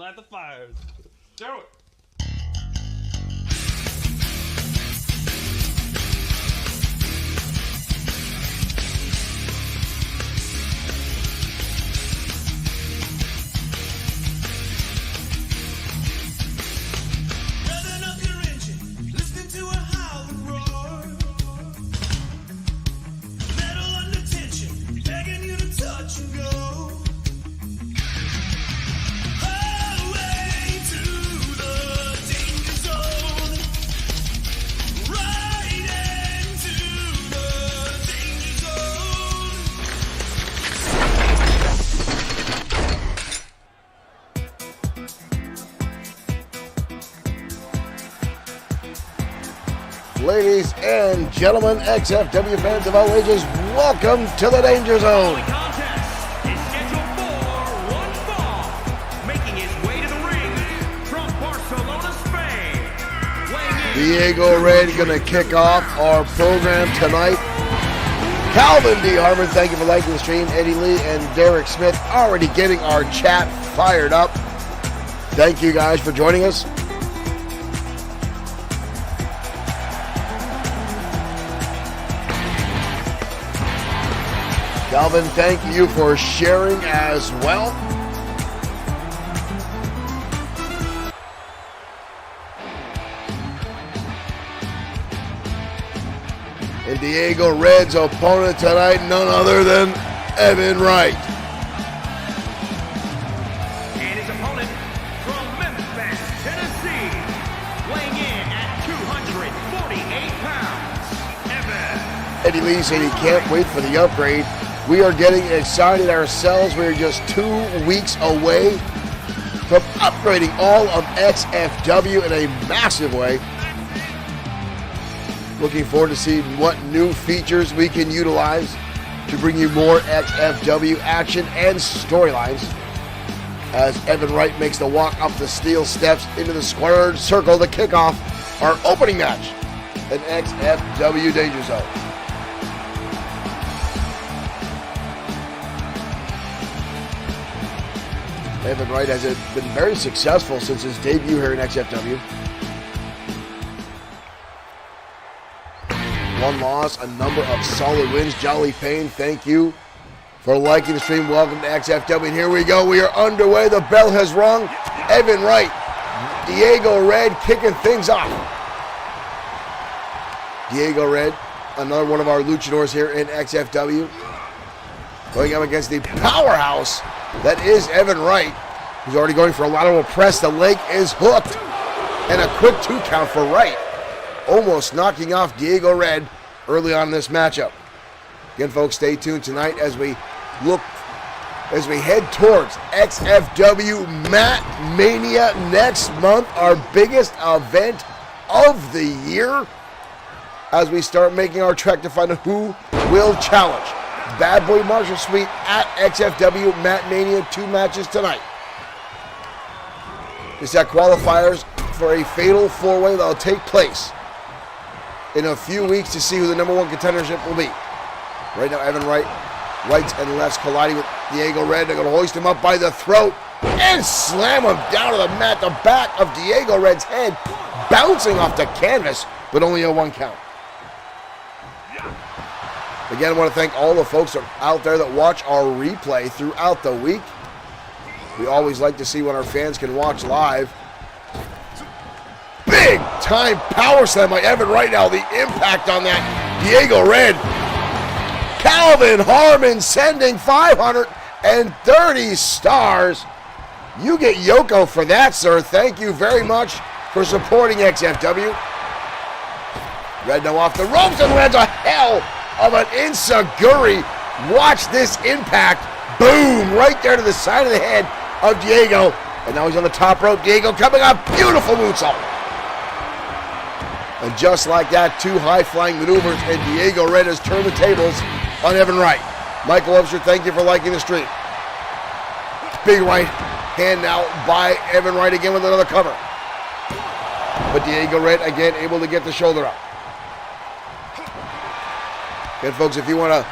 light the fires. Do it. Ladies and gentlemen, XFW fans of all ages, welcome to the Danger Zone. The contest is scheduled for one fall, making his way to the ring from Barcelona, Spain. Diego Red going to kick off our program tonight. Calvin D. Harmon, thank you for liking the stream. Eddie Lee and Derek Smith already getting our chat fired up. Thank you guys for joining us. Calvin, thank you for sharing as well. And Diego Red's opponent tonight, none other than Evan Wright. And his opponent from Memphis, Tennessee, weighing in at 248 pounds, Evan. Eddie Lee said he can't wait for the upgrade. We are getting excited ourselves. We're just 2 weeks away from upgrading all of XFW in a massive way. Looking forward to seeing what new features we can utilize to bring you more XFW action and storylines. As Evan Wright makes the walk up the steel steps into the squared circle to kick off our opening match in XFW Danger Zone. Evan Wright has been very successful since his debut here in XFW. One loss, a number of solid wins. Jolly Payne, thank you for liking the stream. Welcome to XFW. And here we go. We are underway. The bell has rung. Evan Wright, Diego Red kicking things off. Diego Red, another one of our luchadors here in XFW, going up against the powerhouse that is Evan Wright, who's already going for a lateral press. The leg is hooked. And a quick 2 count for Wright, almost knocking off Diego Red early on in this matchup. Again, folks, stay tuned tonight as we head towards XFW Mat Mania next month, our biggest event of the year, as we start making our trek to find out who will challenge Bad Boy Marshall Sweet at XFW Mat Mania. 2 matches tonight. It's that qualifiers for a fatal 4-way that will take place in a few weeks to see who the #1 contendership will be. Right now, Evan Wright, rights and lefts colliding with Diego Red. They're going to hoist him up by the throat and slam him down to the mat. The back of Diego Red's head bouncing off the canvas, but only a 1 count. Again, I want to thank all the folks out there that watch our replay throughout the week. We always like to see when our fans can watch live. Big time power slam by Evan right now. The impact on that. Diego Red. Calvin Harmon sending 530 stars. You get Yoko for that, sir. Thank you very much for supporting XFW. Red now off the ropes and lands a hell of an enziguri. Watch this impact. Boom, right there to the side of the head of Diego. And now he's on the top rope. Diego coming up. Beautiful moonsault. And just like that, 2 high-flying maneuvers, and Diego Red has turned the tables on Evan Wright. Michael Webster, thank you for liking the stream. Big right hand now by Evan Wright again with another cover. But Diego Red again able to get the shoulder up. And folks, if you want to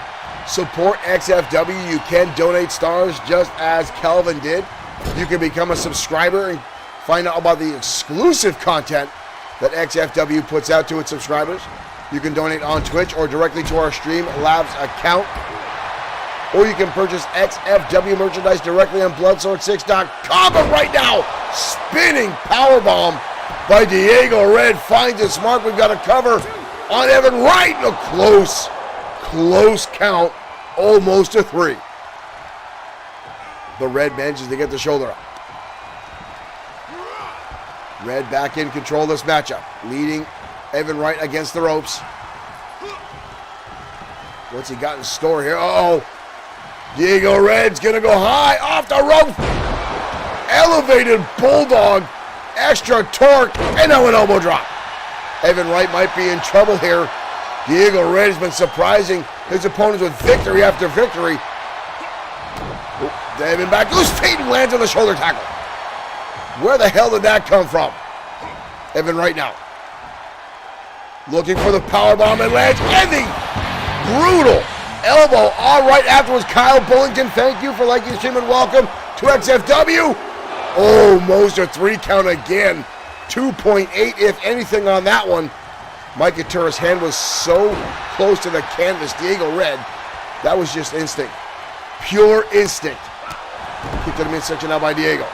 support XFW, you can donate stars just as Calvin did. You can become a subscriber and find out about the exclusive content that XFW puts out to its subscribers. You can donate on Twitch or directly to our Streamlabs account. Or you can purchase XFW merchandise directly on Bloodsword6.com. But right now, spinning powerbomb by Diego Red finds its mark. We've got a cover on Evan Wright. A close count, almost a 3. The Red manages to get the shoulder up. Red back in control of this matchup, leading Evan Wright against the ropes. What's he got in store here? Uh-oh. Diego Red's going to go high off the rope. Elevated bulldog, extra torque, and now an elbow drop. Evan Wright might be in trouble here. Diego Red has been surprising his opponents with victory after victory. Evan back, loose feet, and lands on the shoulder tackle. Where the hell did that come from? Evan Wright now. Looking for the powerbomb and lands. And the brutal elbow. All right, afterwards, Kyle Bullington, thank you for liking the stream and welcome to XFW. Almost a 3 count again. 2.8, if anything, on that one. Mike Atura's hand was so close to the canvas. Diego Red, that was just instinct. Pure instinct. Kick to the midsection now by Diego.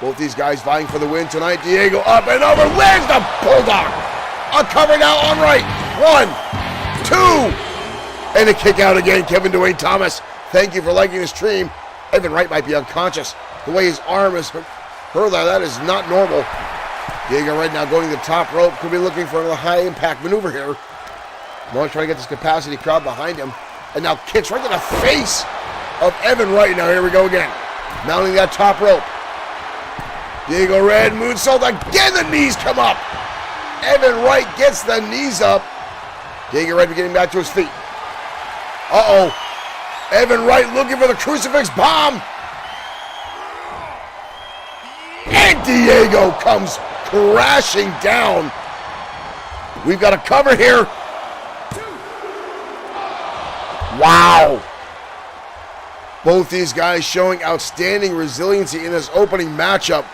Both these guys vying for the win tonight. Diego up and over, lands the bulldog. A cover now on right. 1, 2, and a kick out again. Kevin Dwayne Thomas, thank you for liking the stream. Evan Wright might be unconscious. The way his arm is hurled, that is not normal. Diego Red now going to the top rope. Could be looking for another high impact maneuver here. Mo's trying to get this capacity crowd behind him. And now kicks right to the face of Evan Wright. Now here we go again. Mounting that top rope. Diego Red moonsault again. The knees come up. Evan Wright gets the knees up. Diego Red getting back to his feet. Uh-oh. Evan Wright looking for the crucifix bomb. And Diego comes crashing down. We've got a cover here. Wow. Both these guys showing outstanding resiliency in this opening matchup.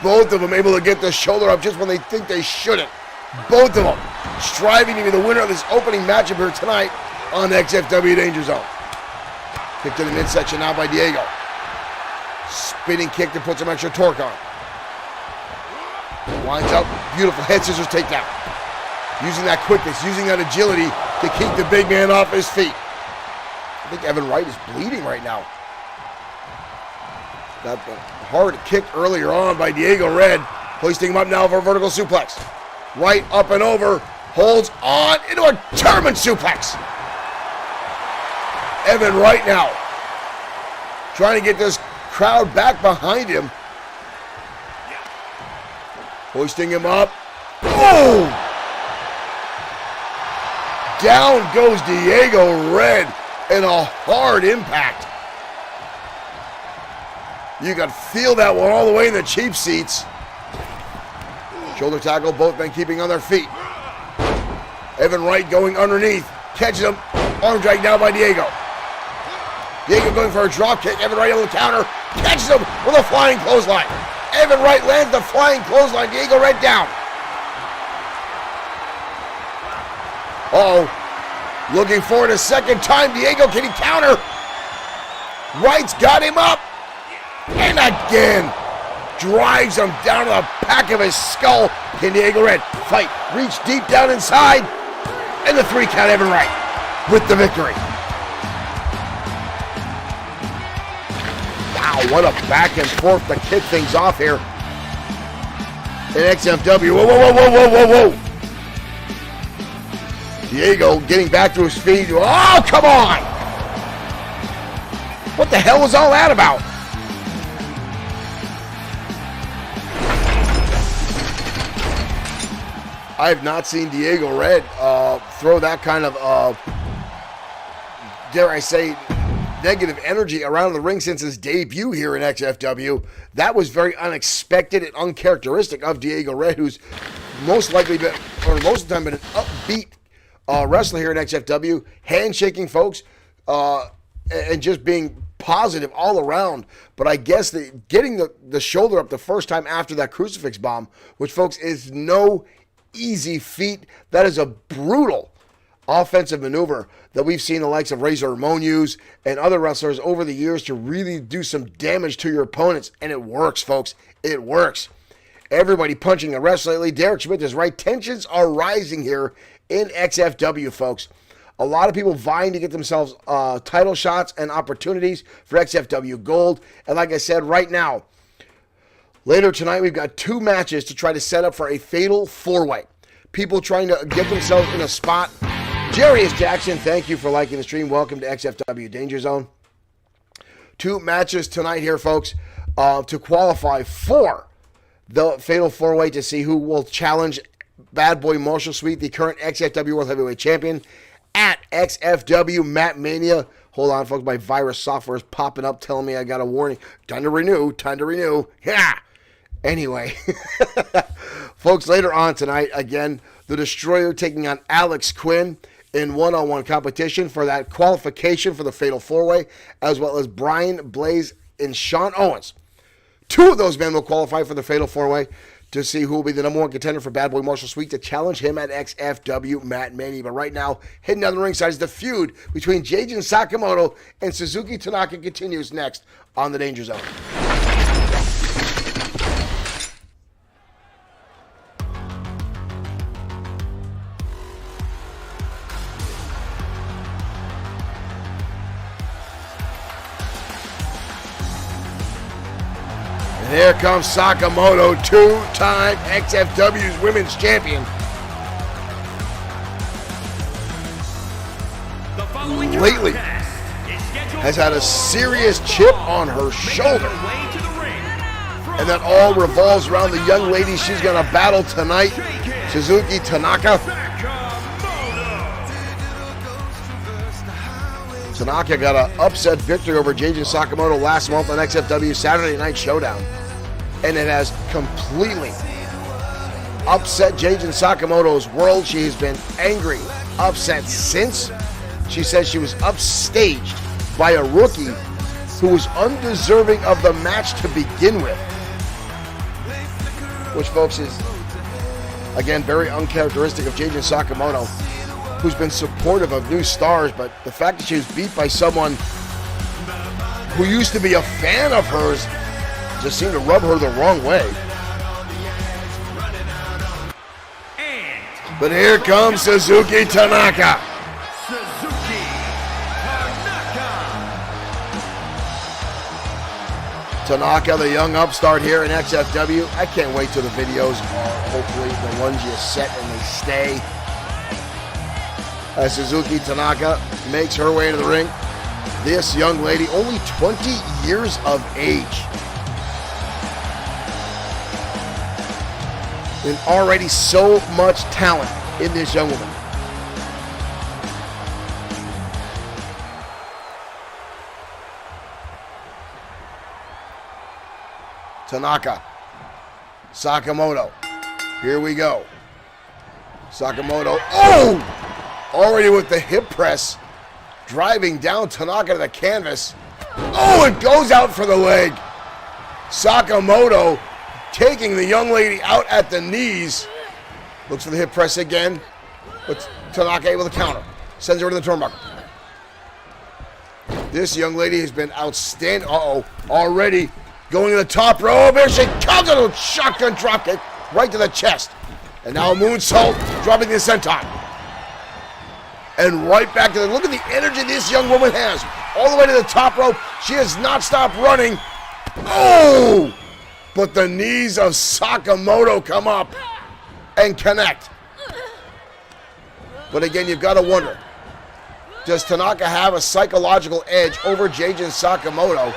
Both of them able to get the shoulder up just when they think they shouldn't. Both of them striving to be the winner of this opening matchup here tonight on XFW Danger Zone. Kick to the midsection now by Diego. Spinning kick to put some extra torque on. Winds up, beautiful head scissors takedown. Using that quickness, using that agility to keep the big man off his feet. I think Evan Wright is bleeding right now. That hard kick earlier on by Diego Red. Hoisting him up now for a vertical suplex. Right up and over. Holds on into a German suplex. Evan Wright now trying to get this crowd back behind him. Hoisting him up. Oh! Down goes Diego Red in a hard impact. You can feel that one all the way in the cheap seats. Shoulder tackle, both men keeping on their feet. Evan Wright going underneath. Catches him. Arm drag down by Diego. Diego going for a drop kick. Evan Wright on the counter. Catches him with a flying clothesline. Evan Wright lands the flying clothesline. Diego Red down. Uh-oh. Looking for it a second time. Diego, can he counter? Wright's got him up. And again. Drives him down to the back of his skull. Can Diego Red fight? Reach deep down inside. And the 3 count, Evan Wright with the victory. Wow, what a back and forth to kick things off here in XFW. Whoa, whoa, whoa, whoa, whoa, whoa, whoa. Diego getting back to his feet. Oh, come on! What the hell was all that about? I have not seen Diego Red throw that kind of, dare I say, negative energy around the ring since his debut here in XFW. That was very unexpected and uncharacteristic of Diego Red, who's most likely been, or most of the time, been an upbeat wrestler here in XFW, handshaking folks, and just being positive all around. But I guess getting the shoulder up the first time after that crucifix bomb, which, folks, is no easy feat. That is a brutal offensive maneuver that we've seen the likes of Razor Ramon use and other wrestlers over the years to really do some damage to your opponents. And it works, folks. It works. Everybody punching the rest lately. Derek Schmidt is right. Tensions are rising here in XFW, folks. A lot of people vying to get themselves title shots and opportunities for XFW Gold. And like I said, right now, later tonight, we've got 2 matches to try to set up for a fatal 4-way. People trying to get themselves in a spot. Jarius Jackson, thank you for liking the stream. Welcome to XFW Danger Zone. 2 matches tonight here, folks, to qualify for the fatal 4-way to see who will challenge Bad Boy Marshall Sweet, the current XFW World Heavyweight Champion, at XFW Matt Mania. Hold on, folks. My virus software is popping up telling me I got a warning. Time to renew. Time to renew. Yeah. Anyway, folks, later on tonight, again, the Destroyer taking on Alex Quinn in one-on-one competition for that qualification for the Fatal 4-Way, as well as Brian Blaze and Sean Owens. 2 of those men will qualify for the Fatal 4-Way to see who will be the number 1 contender for Bad Boy Marshall Sweet to challenge him at XFW Matt Mania. But right now, heading down the ringside is the feud between Jayden Sakamoto and Suzuki Tanaka continues next on the Danger Zone. And here comes Sakamoto, 2-time XFW's Women's Champion. Lately has had a serious chip on her shoulder. And that all revolves around the young lady she's going to battle tonight, Suzuki Tanaka. Tanaka got an upset victory over Jayden Sakamoto last month on XFW Saturday Night Showdown. And it has completely upset Jayden Sakamoto's world. She has been angry, upset since. She says she was upstaged by a rookie who was undeserving of the match to begin with. Which, folks, is, again, very uncharacteristic of Jayden Sakamoto, who's been supportive of new stars, but the fact that she was beat by someone who used to be a fan of hers just seemed to rub her the wrong way. But here comes Suzuki Tanaka. Tanaka, the young upstart here in XFW. I can't wait till the videos are hopefully the ones you set and they stay. As Suzuki Tanaka makes her way to the ring. This young lady, only 20 years of age. And already so much talent in this young woman. Tanaka. Sakamoto. Here we go. Sakamoto. Oh! Already with the hip press. Driving down Tanaka to the canvas. Oh, it goes out for the leg. Sakamoto taking the young lady out at the knees. Looks for the hip press again. But Tanaka able to counter. Sends her to the turnbuckle. This young lady has been outstanding. Uh-oh. Already going to the top rope. Here she comes. A shotgun dropkick right to the chest. And now a moonsault, dropping the senton. And right back to the, look at the energy this young woman has. All the way to the top rope. She has not stopped running. Oh! But the knees of Sakamoto come up and connect. But again, you've got to wonder, does Tanaka have a psychological edge over Jayden Sakamoto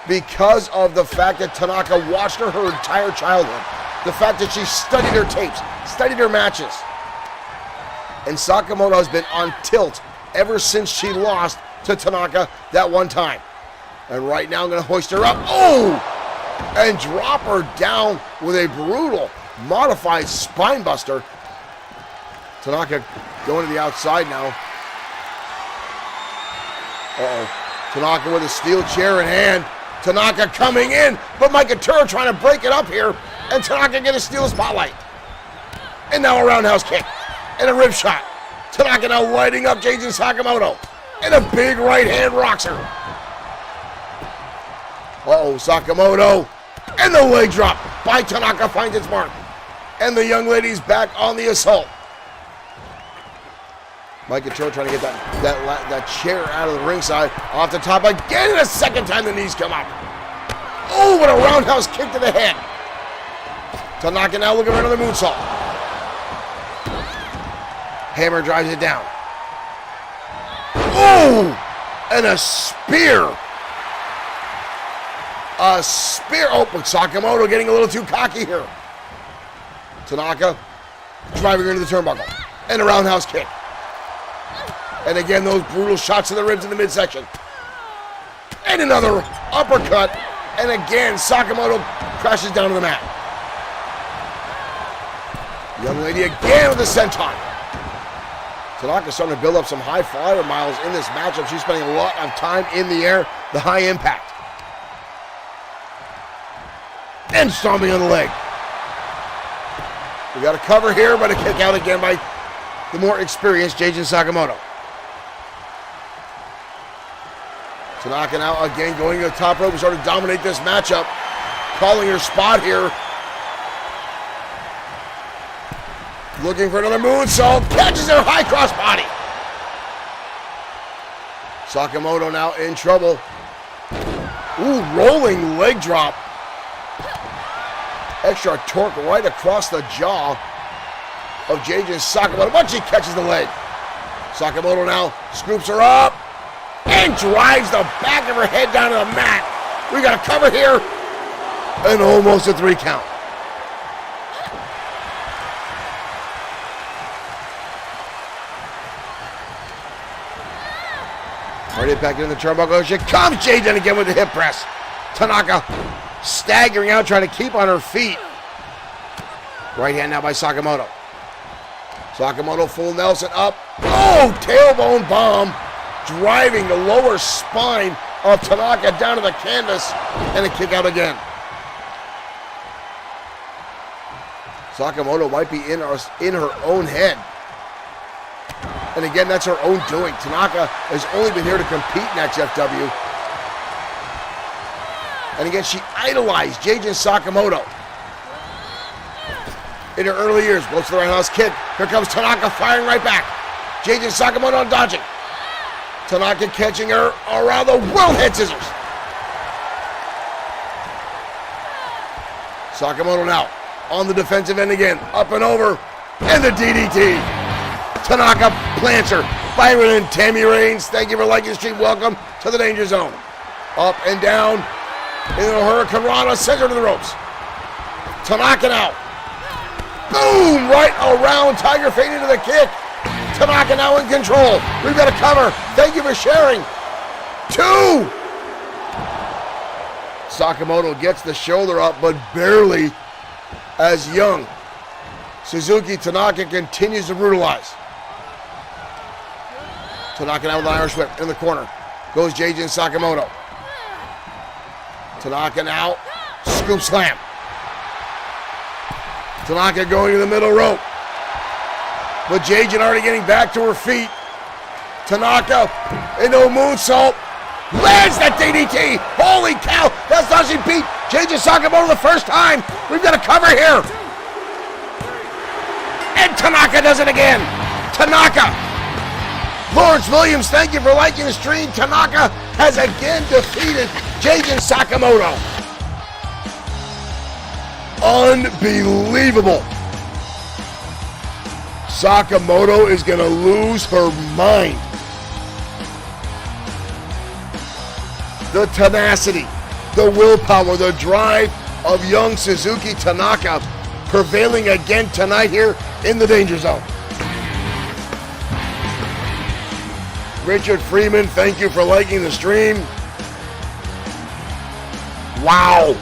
because of the fact that Tanaka watched her entire childhood? The fact that she studied her tapes, studied her matches. And Sakamoto has been on tilt ever since she lost to Tanaka that one time. And right now I'm going to hoist her up. Oh! And drop her down with a brutal, modified spine buster. Tanaka going to the outside now. Uh-oh. Tanaka with a steel chair in hand. Tanaka coming in, but Mike Couture trying to break it up here, and Tanaka gonna steal the spotlight. And now a roundhouse kick and a rib shot. Tanaka now lighting up Jason Sakamoto, and a big right hand rocks her. Sakamoto, and the leg drop by Tanaka finds its mark, and the young lady's back on the assault. Mike Couture trying to get that chair out of the ringside. Off the top again, and a second time the knees come up. Oh, what a roundhouse kick to the head. Tanaka now looking for another moonsault. Hammer drives it down. Oh, and a spear. A spear. Oh, but Sakamoto getting a little too cocky here. Tanaka driving her into the turnbuckle. And a roundhouse kick. And again, those brutal shots to the ribs in the midsection. And another uppercut. And again, Sakamoto crashes down to the mat. Young lady again with the senton. Tanaka's starting to build up some high flyer miles in this matchup. She's spending a lot of time in the air. The high impact. And stomping on the leg. We got a cover here, but a kick out again by the more experienced Jason Sakamoto. Tanaka now again going to the top rope and starting to dominate this matchup. Calling her spot here. Looking for another moonsault. Catches her high cross body. Sakamoto now in trouble. Ooh, rolling leg drop. Extra torque right across the jaw of Jason Sakamoto. But she catches the leg. Sakamoto now scoops her up. And drives the back of her head down to the mat. We got a cover here. And almost a 3 count. Already back in the turnbuckle. Here comes Jaden again with the hip press. Tanaka staggering out, trying to keep on her feet. Right hand now by Sakamoto. Sakamoto full Nelson up. Oh, tailbone bomb. Driving the lower spine of Tanaka down to the canvas, and a kick out again. Sakamoto might be in her own head. And again, that's her own doing. Tanaka has only been here to compete in XFW. And again, she idolized Jason Sakamoto in her early years. Goes to the roundhouse kick. Here comes Tanaka firing right back. Jason Sakamoto dodging. Tanaka catching her around the world head scissors. Sakamoto now on the defensive end again. Up and over. And the DDT. Tanaka plants her. Byron and Tammy Reigns, thank you for liking the stream. Welcome to the Danger Zone. Up and down. Into the Hurricane Rana, sends her to the ropes. Tanaka now. Boom! Right around Tiger Fate into the kick. Tanaka now in control. We've got a cover. Thank you for sharing. 2. Sakamoto gets the shoulder up, but barely, as young Suzuki Tanaka continues to brutalize. Tanaka now with an Irish whip in the corner. Goes Jason Sakamoto. Tanaka now. Scoop slam. Tanaka going to the middle rope. But Jaden already getting back to her feet. Tanaka into a moonsault. Lands that DDT. Holy cow. That's how she beat Jaden Sakamoto the first time. We've got a cover here. And Tanaka does it again. Tanaka. Lawrence Williams, thank you for liking the stream. Tanaka has again defeated Jaden Sakamoto. Unbelievable. Sakamoto is going to lose her mind. The tenacity, the willpower, the drive of young Suzuki Tanaka prevailing again tonight here in the Danger Zone. Richard Freeman, thank you for liking the stream. Wow.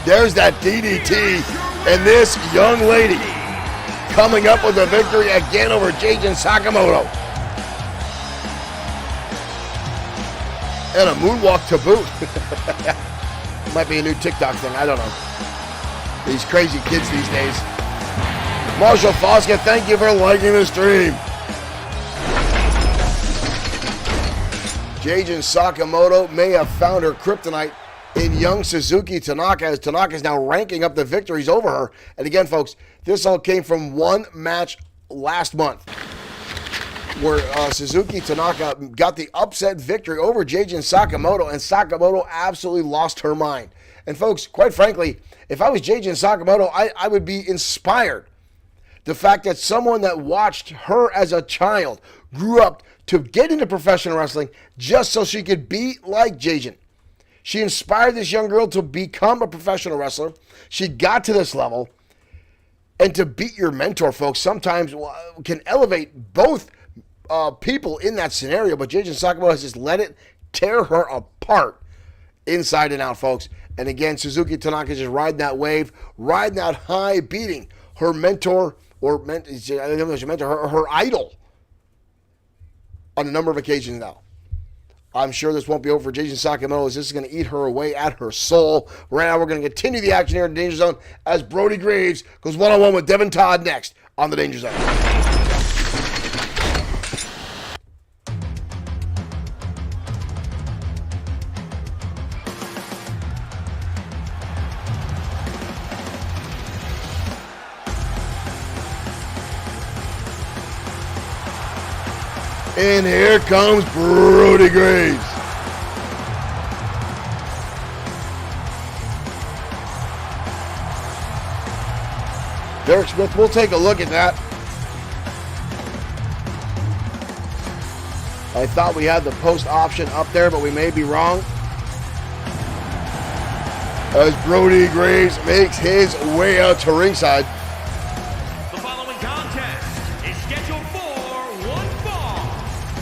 There's that DDT, and this young lady coming up with a victory again over Jaden Sakamoto. And a moonwalk to boot. Might be a new TikTok thing. I don't know. These crazy kids these days. Marshall Fosca, thank you for liking the stream. Jajin Sakamoto may have found her kryptonite in young Suzuki Tanaka, as Tanaka is now ranking up the victories over her. And again, folks, this all came from one match last month where Suzuki Tanaka got the upset victory over Jajin Sakamoto, and Sakamoto absolutely lost her mind. And folks, quite frankly, if I was Jajin Sakamoto, I would be inspired. The fact that someone that watched her as a child grew up to get into professional wrestling just so she could be like Jajin. She inspired this young girl to become a professional wrestler. She got to this level. And to beat your mentor, folks, sometimes can elevate both people in that scenario. But Jajin Sakamoto has just let it tear her apart inside and out, folks. And again, Suzuki Tanaka just riding that wave, riding that high, beating her mentor, or I don't know if she mentor, her idol on a number of occasions now. I'm sure this won't be over for Jajin Sakamoto, as this is going to eat her away at her soul. Right now, we're going to continue the action here in the Danger Zone as Brody Graves goes one-on-one with Devin Todd next on the Danger Zone. And here comes Brody Graves. Derek Smith, we'll take a look at that. I thought we had the post option up there, but we may be wrong. As Brody Graves makes his way out to ringside. The following contest is scheduled for one fall.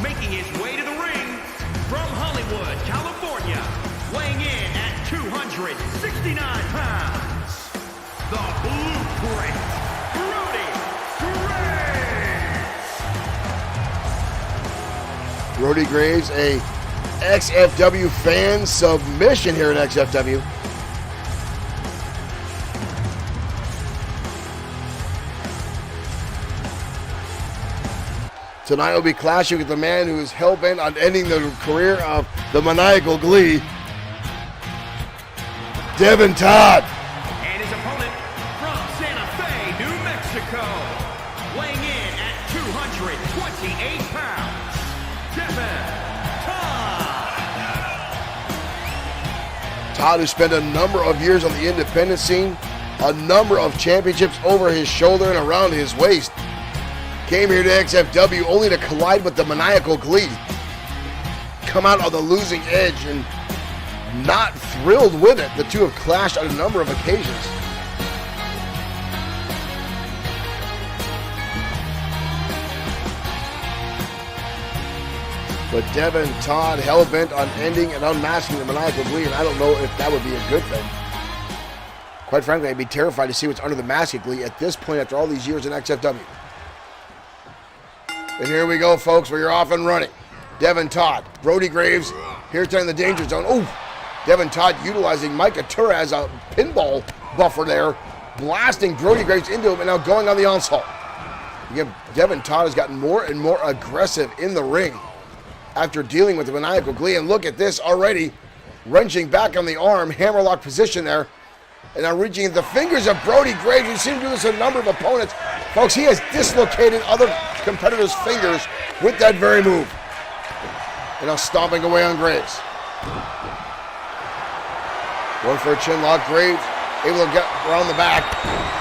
Making his way to the ring from Hollywood, California, weighing in at 269 pounds, the Blueprint, Brody Graves. Brody Graves, a XFW fan submission here at XFW. Tonight we'll be clashing with the man who is hell-bent on ending the career of the Maniacal Glee, Devin Todd. And his opponent from Santa Fe, New Mexico, weighing in at 228 pounds, Devin Todd. Todd, who spent a number of years on the independent scene, a number of championships over his shoulder and around his waist, came here to XFW only to collide with the Maniacal Glee. Come out on the losing edge and not thrilled with it. The two have clashed on a number of occasions. But Devin Todd hell-bent on ending and unmasking the Maniacal Glee, and I don't know if that would be a good thing. Quite frankly, I'd be terrified to see what's under the mask of Glee at this point after all these years in XFW. And here we go, folks. We're off and running. Devin Todd, Brody Graves, here tonight in the Danger Zone. Oh, Devin Todd utilizing Mike Atura as a pinball buffer there, blasting Brody Graves into him and now going on the onslaught. Again, Devin Todd has gotten more and more aggressive in the ring after dealing with the Maniacal Glee. And look at this already, wrenching back on the arm, hammerlock position there. And now reaching the fingers of Brody Graves. We've seen him do this to a number of opponents. Folks, he has dislocated other competitors' fingers with that very move. And now stomping away on Graves. Going for a chin lock. Graves able to get around the back.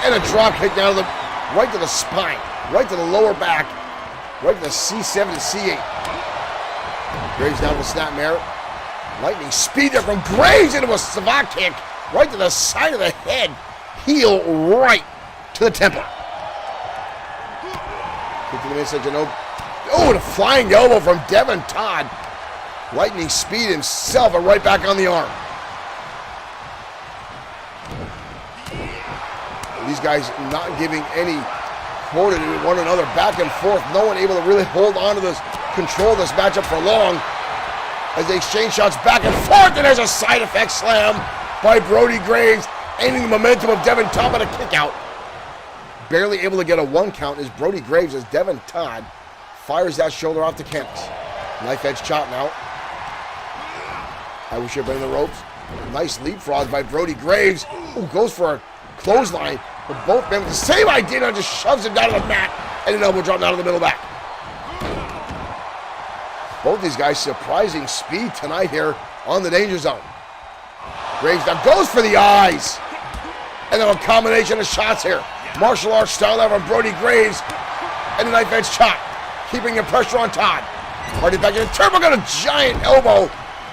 And a drop kick down to the right to the spine. Right to the lower back. Right to the C7 and C8. Graves down to the snap mare. Lightning speed there from Graves into a savate kick. Right to the side of the head. Heel right to the temple. 15 minutes into no. Oh, and a flying elbow from Devin Todd. Lightning speed himself and right back on the arm. These guys not giving any quarter to one another, back and forth. No one able to really hold on to this, control this matchup for long. as they exchange shots back and forth, and there's a side effect slam by Brody Graves, ending the momentum of Devin Todd on a kick out. Barely able to get a 1 count is Brody Graves as Devin Todd fires that shoulder off the canvas. Knife edge chop now. I wish you'd been in the ropes. Nice leapfrog by Brody Graves, who goes for a clothesline. But both men with the same idea, now just shoves him down to the mat, and an elbow drop down to the middle back. Both these guys surprising speed tonight here on the Danger Zone. Graves now goes for the eyes. And then a combination of shots here. Martial arts style out from Brody Graves. And a knife edge chop. Keeping the pressure on Todd. Hardy back in. Turbo got a giant elbow.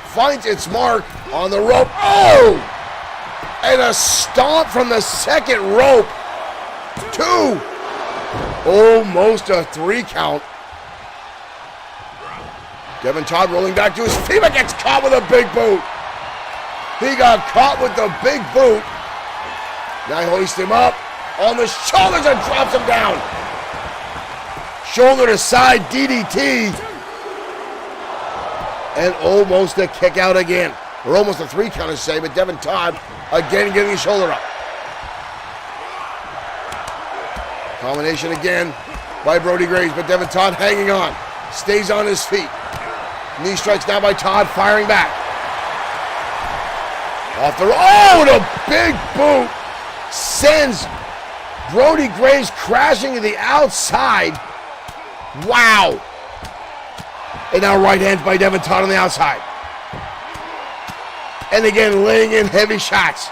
Finds its mark on the rope. Oh! And a stomp from the second rope. 2. Almost a 3 count. Devin Todd rolling back to his feet, but gets caught with a big boot. He got caught with the big boot. Now hoists him up on the shoulders and drops him down. Shoulder to side DDT. And almost a kick out again. Or almost a 3 count to say, but Devin Todd again getting his shoulder up. Combination again by Brody Graves, but Devin Todd hanging on. Stays on his feet. Knee strikes now by Todd, firing back. Off the the big boot sends Brody Graves crashing to the outside. Wow. And now right hands by Devin Todd on the outside. And again, laying in heavy shots.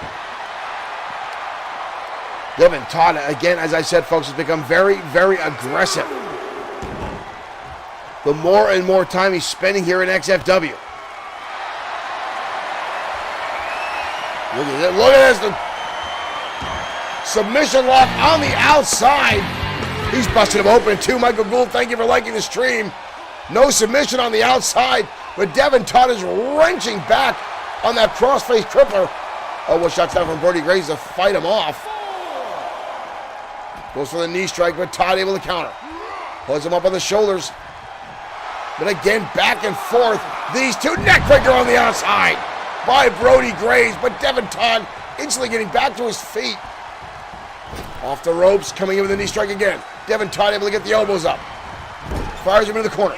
Devin Todd, again, as I said, folks, has become very, very aggressive. The more and more time he's spending here in XFW. Look at that. Look at this. The submission lock on the outside. He's busted him open too. Michael Gould, thank you for liking the stream. No submission on the outside, but Devin Todd is wrenching back on that crossface crippler. Oh, what shots down from Brody Graves to fight him off. Goes for the knee strike, but Todd able to counter. Pulls him up on the shoulders. But again, back and forth. These two, neckbreaker on the outside by Brody Graves, but Devin Todd instantly getting back to his feet. Off the ropes, coming in with the knee strike again. Devin Todd able to get the elbows up. Fires him into the corner.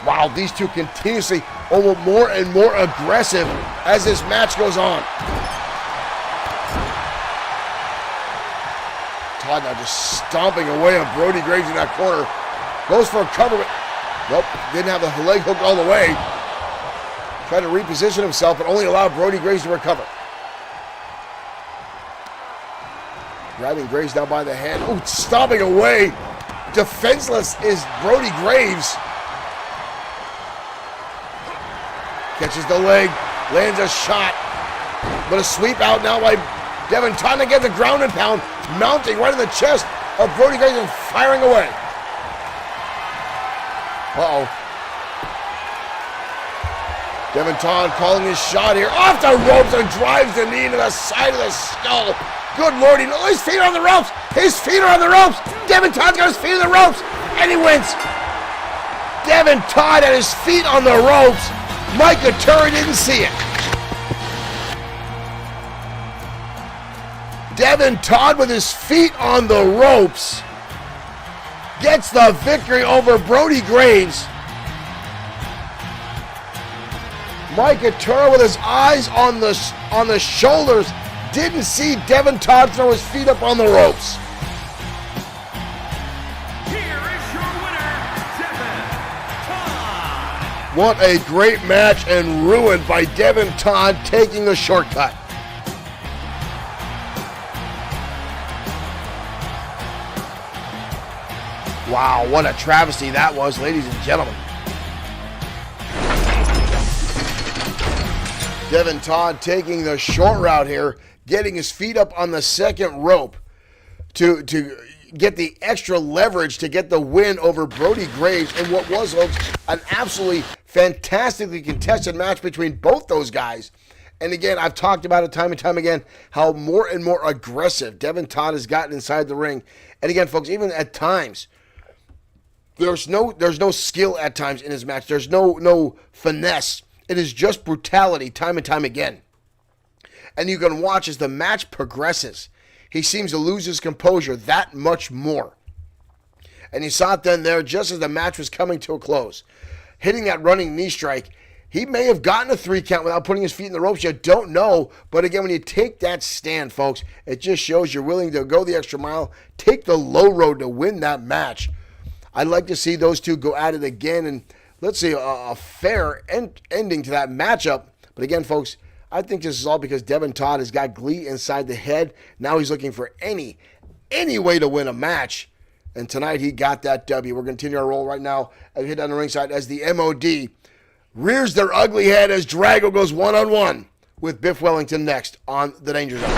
Wow, these two continuously almost more and more aggressive as this match goes on. Todd now just stomping away on Brody Graves in that corner. Goes for a cover, but nope, didn't have the leg hooked all the way. Tried to reposition himself, but only allowed Brody Graves to recover. Grabbing Graves down by the hand. Ooh, stomping away. Defenseless is Brody Graves. Catches the leg, lands a shot, but a sweep out now by Devin Todd to get the ground and pound, mounting right in the chest of Brody Graves and firing away. Uh-oh. Devin Todd calling his shot here. Off the ropes and drives the knee into the side of the skull. Good Lord, his feet are on the ropes. His feet are on the ropes. Devin Todd's got his feet on the ropes, and he wins. Devin Todd had his feet on the ropes. Mike Couture didn't see it. Devin Todd with his feet on the ropes gets the victory over Brody Graves. Mike Couture with his eyes on the shoulders didn't see Devin Todd throw his feet up on the ropes. Here is your winner, Devin Todd. What a great match, and ruined by Devin Todd taking the shortcut. Wow, what a travesty that was, ladies and gentlemen. Devin Todd taking the short route here, getting his feet up on the second rope to get the extra leverage to get the win over Brody Graves in what was, folks, an absolutely fantastically contested match between both those guys. And again, I've talked about it time and time again, how more and more aggressive Devin Todd has gotten inside the ring. And again, folks, even at times, There's no skill at times in his match. There's no finesse. It is just brutality time and time again. And you can watch as the match progresses. He seems to lose his composure that much more. And you saw it then there just as the match was coming to a close. Hitting that running knee strike, he may have gotten a 3 count without putting his feet in the ropes. You don't know. But again, when you take that stand, folks, it just shows you're willing to go the extra mile, take the low road to win that match. I'd like to see those two go at it again, and let's see a fair ending to that matchup. But again, folks, I think this is all because Devin Todd has got glee inside the head. Now he's looking for any way to win a match. And tonight he got that W. We're going to continue our roll right now as we hit down the ringside as the MOD rears their ugly head as Drago goes one-on-one with Biff Wellington next on the Danger Zone.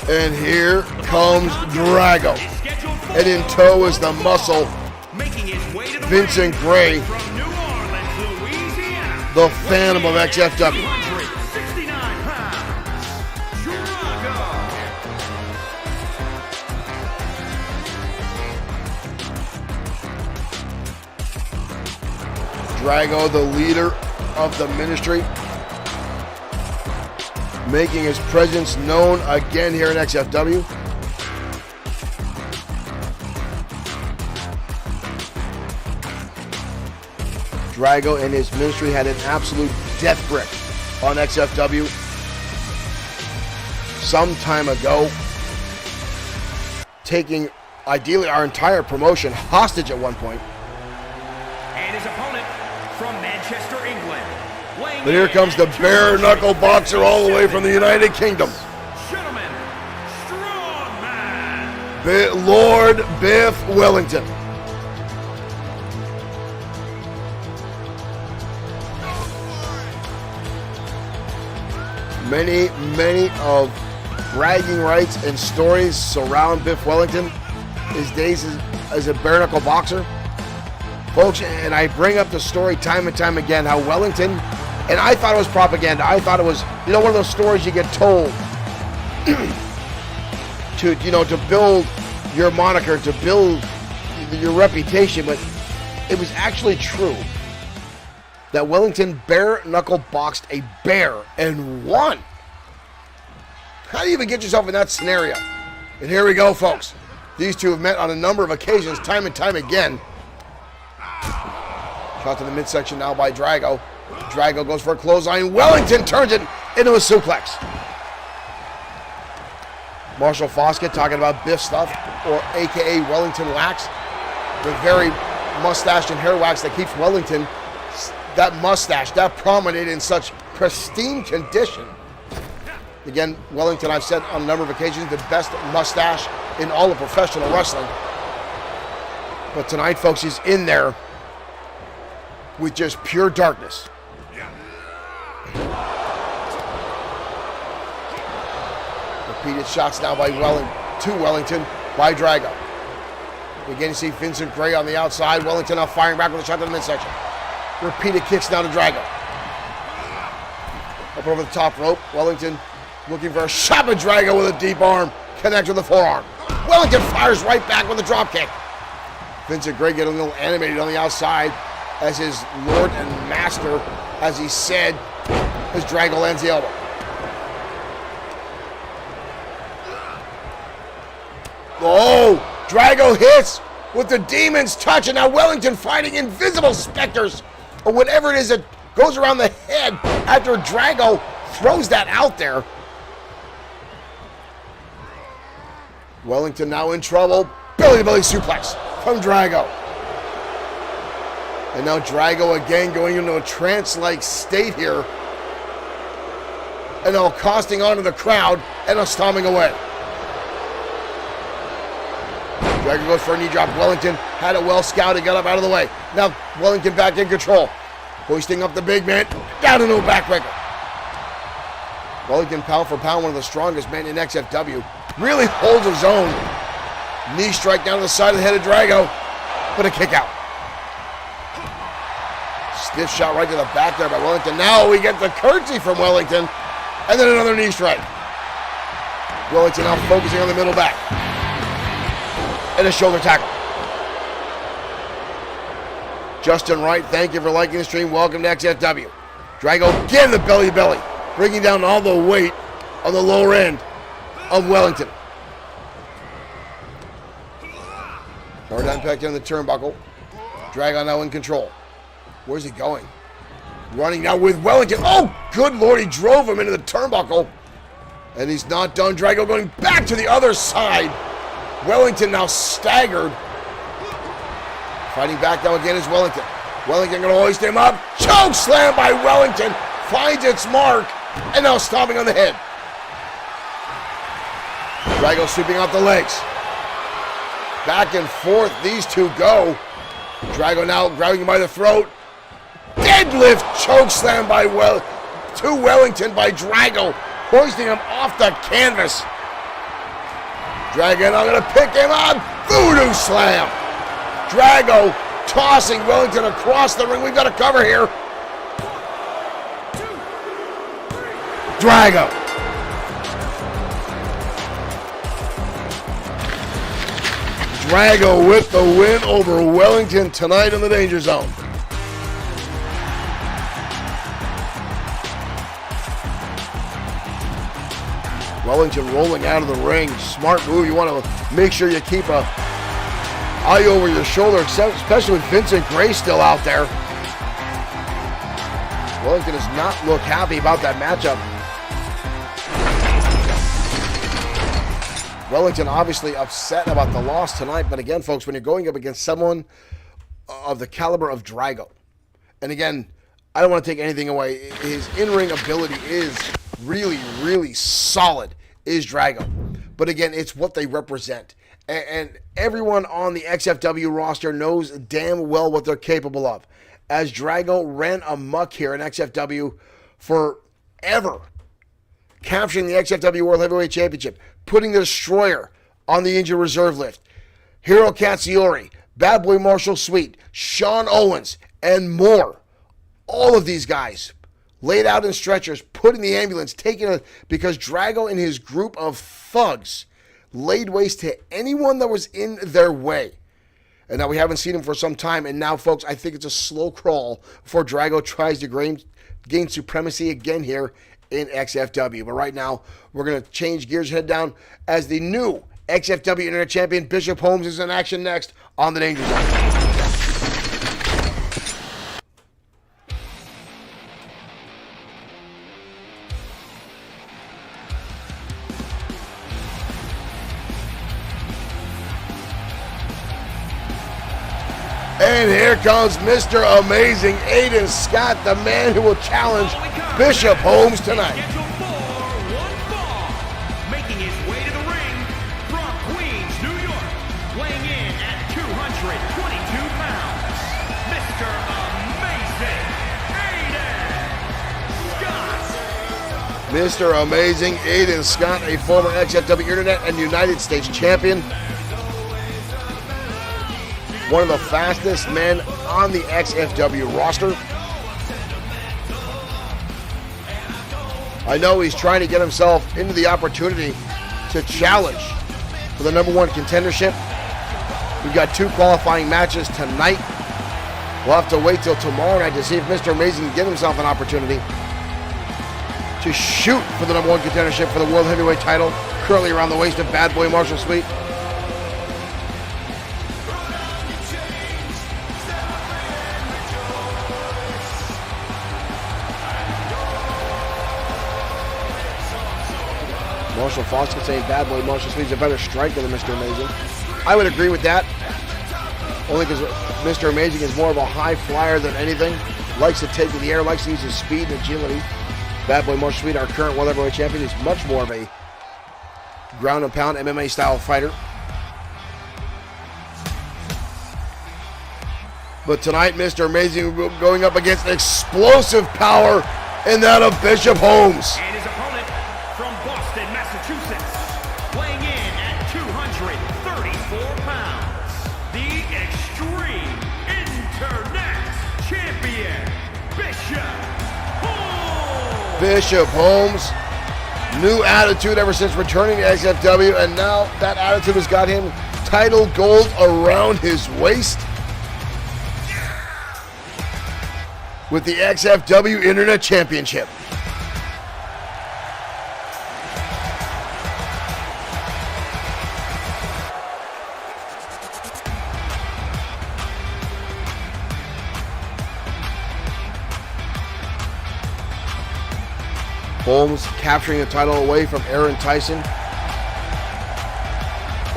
And here comes Drago. And in tow is the muscle, Vincent Gray, the Phantom of XFW. Drago, the leader of the ministry, making his presence known again here in XFW. Drago and his ministry had an absolute death grip on XFW some time ago, taking ideally our entire promotion hostage at one point. And his opponent from Manchester, England. But here comes the bare knuckle boxer all the way from the United Kingdom. Gentlemen, strongman, Lord Biff Wellington. Many of bragging rights and stories surround Biff Wellington, his days as a bare knuckle boxer. Folks, and I bring up the story time and time again, how Wellington, and I thought it was propaganda. I thought it was, one of those stories you get told to build your moniker, to build your reputation, but it was actually true that Wellington bare knuckle boxed a bear and won. How do you even get yourself in that scenario? And here we go, folks. These two have met on a number of occasions, time and time again. Shot to the midsection now by Drago. Drago goes for a clothesline. Wellington turns it into a suplex. Marshall Foskett talking about Biff stuff, or AKA Wellington wax. The very mustache and hair wax that keeps Wellington, that mustache, that promenade in such pristine condition. Again, Wellington, I've said on a number of occasions, the best mustache in all of professional wrestling. But tonight, folks, he's in there with just pure darkness. Repeated shots now by Wellington by Drago. Again, you see Vincent Gray on the outside. Wellington now firing back with a shot to the midsection. Repeated kicks now to Drago. Up over the top rope. Wellington looking for a shot at Drago with a deep arm. Connects with the forearm. Wellington fires right back with a drop kick. Vincent Gray getting a little animated on the outside as his lord and master, as he said, as Drago lands the elbow. Oh, Drago hits with the Demon's Touch, and now Wellington fighting invisible specters, or whatever it is that goes around the head after Drago throws that out there. Wellington now in trouble. Belly-to-belly suplex from Drago. And now Drago again going into a trance-like state here. And now costing onto the crowd and now stomping away. Drago goes for a knee drop. Wellington had it well scouted, got up out of the way. Now Wellington back in control. Hoisting up the big man, down into a backbreaker. Wellington, pound for pound, one of the strongest men in XFW. Really holds his own. Knee strike down to the side of the head of Drago. but a kick out. Stiff shot right to the back there by Wellington. Now we get the curtsy from Wellington, and then another knee strike. Wellington now focusing on the middle back. And a shoulder tackle. Justin Wright, thank you for liking the stream. Welcome to XFW. Drago again the belly, bringing down all the weight on the lower end of Wellington. Hard impact on the turnbuckle. Drago now in control. Where's he going? Running now with Wellington. Oh, good Lord, he drove him into the turnbuckle. And he's not done. Drago going back to the other side. Wellington now staggered. Fighting back now again is Wellington. Wellington going to hoist him up. Choke slam by Wellington. Finds its mark. And now stomping on the head. Drago sweeping out the legs. Back and forth these two go. Drago now grabbing him by the throat. Deadlift choke slam by to Wellington by Drago. Hoisting him off the canvas. Drago now going to pick him up. Voodoo slam. Drago tossing Wellington across the ring. We've got a cover here. Drago. Drago with the win over Wellington tonight in the Danger Zone. Wellington rolling out of the ring. Smart move. You want to make sure you keep a eye over your shoulder, especially with Vincent Gray still out there. Wellington does not look happy about that matchup. Wellington obviously upset about the loss tonight, but again, folks, when you're going up against someone of the caliber of Drago, and again, I don't want to take anything away, his in-ring ability is really, really solid, is Drago. But again, it's what they represent. And everyone on the XFW roster knows damn well what they're capable of. As Drago ran amok here in XFW forever, capturing the XFW World Heavyweight Championship, putting the Destroyer on the injured reserve list. Hiro Katsuyori, Bad Boy Marshall Sweet, Sean Owens, and more. All of these guys laid out in stretchers, put in the ambulance, because Drago and his group of thugs laid waste to anyone that was in their way. And now we haven't seen him for some time, and now, folks, I think it's a slow crawl before Drago tries to gain supremacy again here in XFW. But right now, we're going to change gears, head down as the new XFW Internet Champion Bishop Holmes is in action next on the Danger Zone. And here comes Mr. Amazing Aiden Scott, the man who will challenge Bishop Holmes tonight. Making his way to the ring from Queens, New York, weighing in at 222 pounds, Mr. Amazing Aiden Scott. Mr. Amazing Aiden Scott, a former XFW Internet and United States champion. One of the fastest men on the XFW roster. I know he's trying to get himself into the opportunity to challenge for the #1 contendership. We've got 2 qualifying matches tonight. We'll have to wait till tomorrow night to see if Mr. Amazing can get himself an opportunity to shoot for the #1 contendership for the World Heavyweight title, currently around the waist of Bad Boy Marshall Sweet. Marshall Foster saying Bad Boy Marshall Sweet's a better striker than Mr. Amazing. I would agree with that. Only because Mr. Amazing is more of a high flyer than anything. Likes to take to the air, likes to use his speed and agility. Bad Boy Marshall Sweet, our current World Heavyweight Champion, is much more of a ground and pound MMA style fighter. But tonight, Mr. Amazing going up against explosive power in that of Bishop Holmes. And his opponent from Boston, Massachusetts, weighing in at 234 pounds, the Extreme Bishop Holmes, new attitude ever since returning to XFW, and now that attitude has got him title gold around his waist with the XFW Internet Championship. Holmes capturing the title away from Aaron Tyson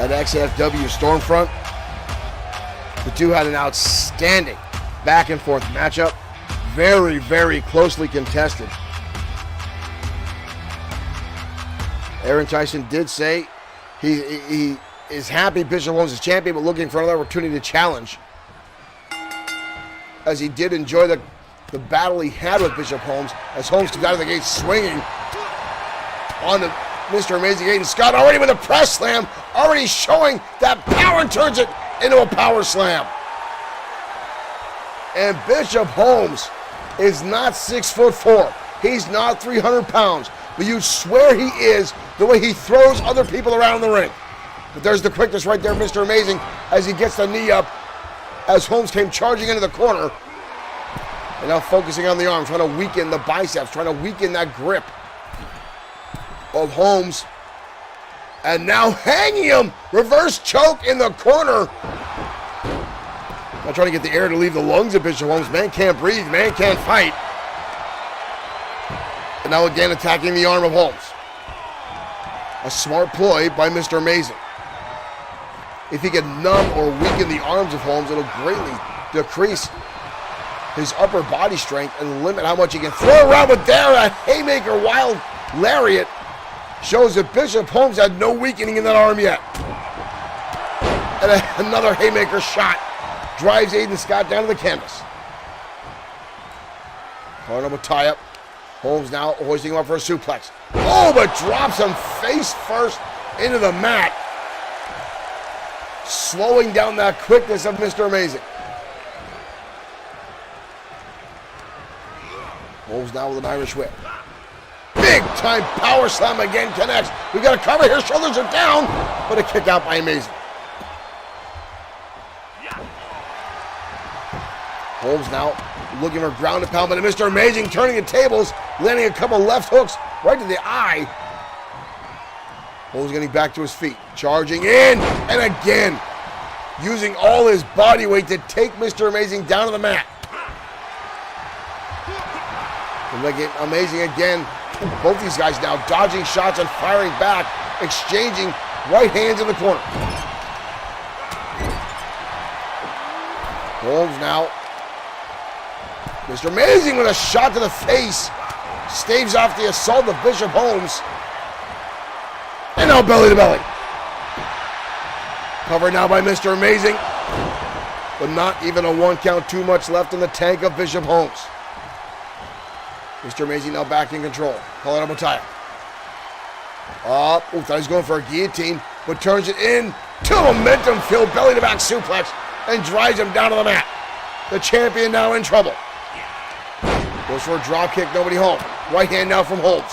at XFW Stormfront. The two had an outstanding back and forth matchup. Very, very closely contested. Aaron Tyson did say he is happy Bishop Holmes is champion, but looking for another opportunity to challenge, as he did enjoy the battle he had with Bishop Holmes, as Holmes comes out of the gate swinging on the Mr. Amazing Aiden Scott, already with a press slam, already showing that power turns it into a power slam. And Bishop Holmes is not 6'4". He's not 300 pounds, but you swear he is the way he throws other people around the ring. But there's the quickness right there, Mr. Amazing, as he gets the knee up, as Holmes came charging into the corner. And now focusing on the arm, trying to weaken the biceps, trying to weaken that grip of Holmes. And now hanging him, reverse choke in the corner. Now trying to get the air to leave the lungs of Bishop Holmes. Man can't breathe, man can't fight. And now again attacking the arm of Holmes. A smart ploy by Mr. Amazing. If he can numb or weaken the arms of Holmes, it'll greatly decrease his upper body strength and limit how much he can throw around. But there, a haymaker wild lariat shows that Bishop Holmes had no weakening in that arm yet. And another haymaker shot drives Aiden Scott down to the canvas. Carnival tie-up. Holmes now hoisting him up for a suplex. Oh, but drops him face first into the mat, slowing down that quickness of Mr. Amazing. Holmes now with an Irish whip. Big time power slam again connects. We got a cover here. Shoulders are down, but a kick out by Amazing. Holmes now looking for ground and pound, but Mr. Amazing turning the tables, landing a couple left hooks right to the eye. Holmes getting back to his feet, charging in, and again using all his body weight to take Mr. Amazing down to the mat. Amazing again. Both these guys now dodging shots and firing back, exchanging right hands in the corner. Holmes now. Mr. Amazing with a shot to the face. Staves off the assault of Bishop Holmes. And now belly to belly. Covered now by Mr. Amazing. But not even a 1 count, too much left in the tank of Bishop Holmes. Mr. Amazing now back in control. Calling up a tie. Thought he was going for a guillotine, but turns it in to a momentum-filled belly-to-back suplex and drives him down to the mat. The champion now in trouble. Goes for a drop kick, nobody home. Right hand now from Holmes.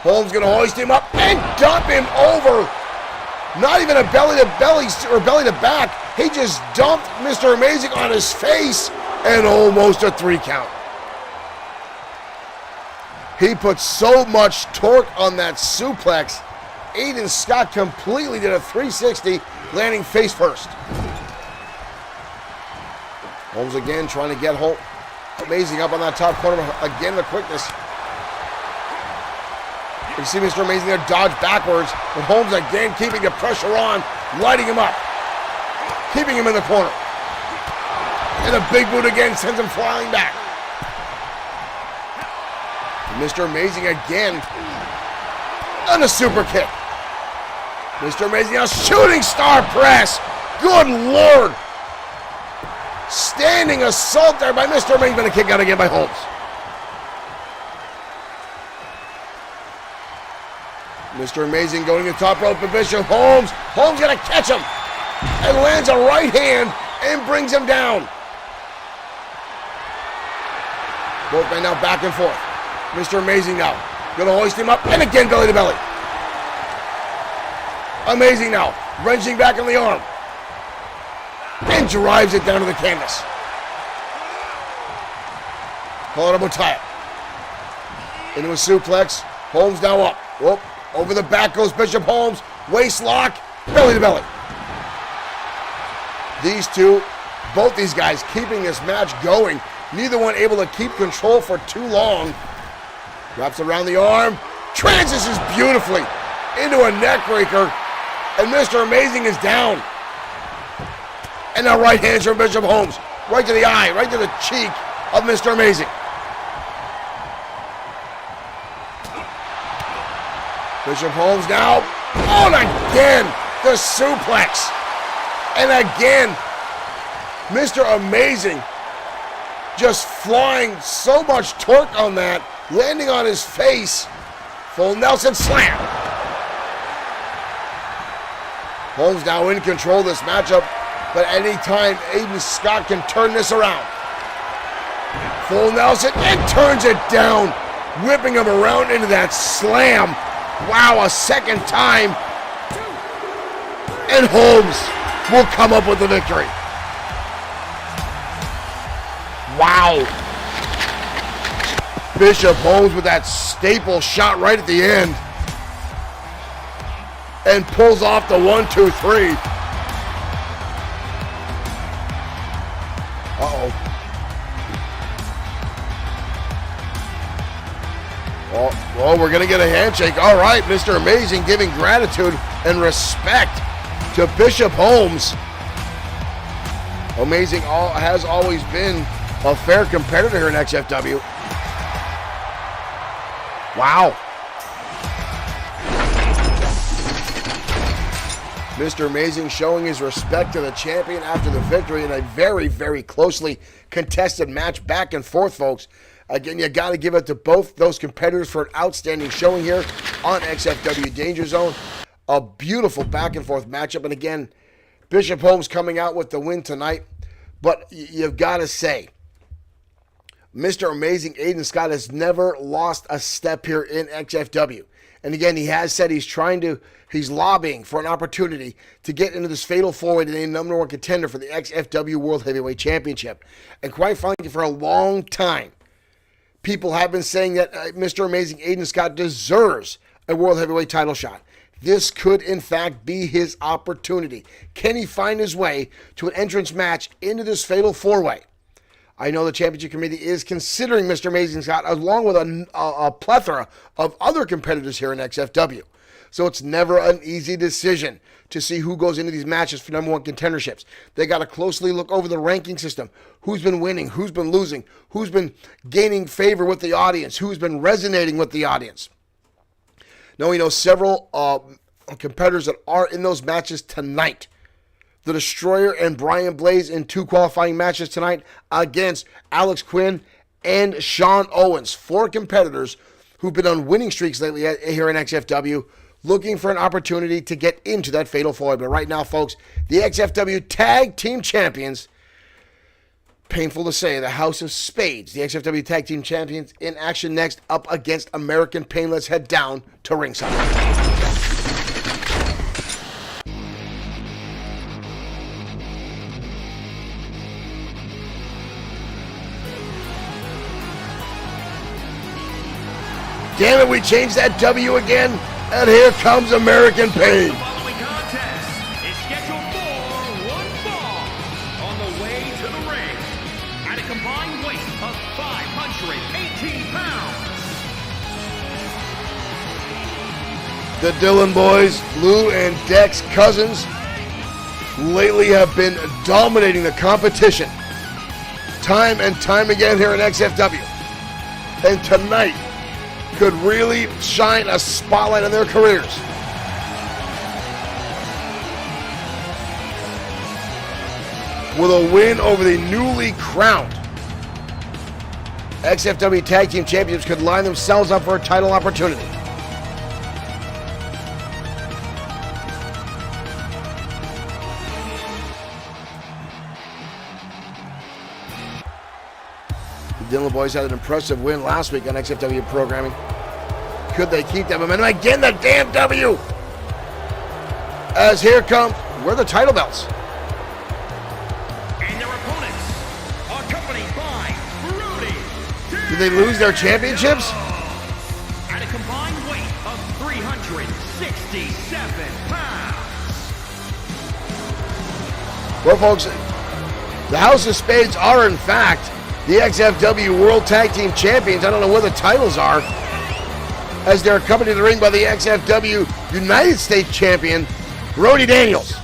Holmes going to hoist him up and dump him over. Not even a belly-to-belly or belly-to-back. He just dumped Mr. Amazing on his face and almost a 3 count. He put so much torque on that suplex. Aiden Scott completely did a 360, landing face first. Holmes again trying to get Amazing up on that top corner. Again, the quickness. You see Mr. Amazing there dodge backwards, but Holmes again keeping the pressure on, lighting him up, keeping him in the corner. And a big boot again sends him flying back. Mr. Amazing again on a super kick. Mr. Amazing now shooting star press. Good Lord. Standing assault there by Mr. Amazing, but a kick out again by Holmes. Mr. Amazing going to the top rope to Bishop Holmes. Holmes gonna catch him and lands a right hand and brings him down. Both men now back and forth. Mr. Amazing now. Gonna hoist him up, and again belly to belly. Amazing now. Wrenching back on the arm. And drives it down to the canvas. Call it a tie. Into a suplex. Holmes now up. Whoop. Over the back goes Bishop Holmes. Waist lock. Belly to belly. These two, both these guys keeping this match going. Neither one able to keep control for too long. Wraps around the arm. Transitions beautifully into a neck breaker. And Mr. Amazing is down. And now right hands from Bishop Holmes. Right to the eye, right to the cheek of Mr. Amazing. Bishop Holmes now. Oh, and again, the suplex. And again, Mr. Amazing just flying so much torque on that, landing on his face. Full Nelson slam. Holmes now in control of this matchup, but anytime Aiden Scott can turn this around. Full Nelson and turns it down, whipping him around into that slam. Wow, a second time. And Holmes will come up with the victory. Wow. Bishop Holmes with that staple shot right at the end. And pulls off the 1, 2, 3. Uh-oh. Well, we're going to get a handshake. All right, Mr. Amazing giving gratitude and respect to Bishop Holmes. Amazing has always been a fair competitor here in XFW. Wow. Mr. Amazing showing his respect to the champion after the victory in a very, very closely contested match back and forth, folks. Again, you got to give it to both those competitors for an outstanding showing here on XFW Danger Zone. A beautiful back and forth matchup. And again, Bishop Holmes coming out with the win tonight. But you've got to say, Mr. Amazing Aiden Scott has never lost a step here in XFW. And again, he has said he's lobbying for an opportunity to get into this fatal four-way to the number one contender for the XFW World Heavyweight Championship. And quite frankly, for a long time, people have been saying that Mr. Amazing Aiden Scott deserves a World Heavyweight title shot. This could, in fact, be his opportunity. Can he find his way to an entrance match into this fatal four-way? I know the championship committee is considering Mr. Amazing Scott along with a plethora of other competitors here in XFW. So it's never an easy decision to see who goes into these matches for number one contenderships. They got to closely look over the ranking system. Who's been winning? Who's been losing? Who's been gaining favor with the audience? Who's been resonating with the audience? Now, we know several competitors that are in those matches tonight. The Destroyer and Brian Blaze in 2 qualifying matches tonight against Alex Quinn and Sean Owens. 4 competitors who've been on winning streaks lately here in XFW, looking for an opportunity to get into that fatal four-way. But right now, folks, the XFW Tag Team Champions, painful to say, the House of Spades, the XFW Tag Team Champions, in action next up against American Pain. Let's head down to ringside. Damn it, we changed that W again, and here comes American Pain. The following contest is scheduled for one fall on the way to the ring at a combined weight of 518 pounds. The Dillon boys, Lou and Dex Cousins, lately have been dominating the competition time and time again here in XFW. And tonight could really shine a spotlight on their careers. With a win over the newly crowned XFW Tag Team Champions, could line themselves up for a title opportunity. Dylan boys had an impressive win last week on XFW programming. Could they keep that momentum? Again, the damn W! As here come, where are the title belts? And their opponents, accompanied by Rudy. Did they lose their championships? At a combined weight of 367 pounds. Well, folks, the House of Spades are, in fact, the XFW World Tag Team Champions. I don't know where the titles are, as they're accompanied to the ring by the XFW United States Champion, Brody Daniels.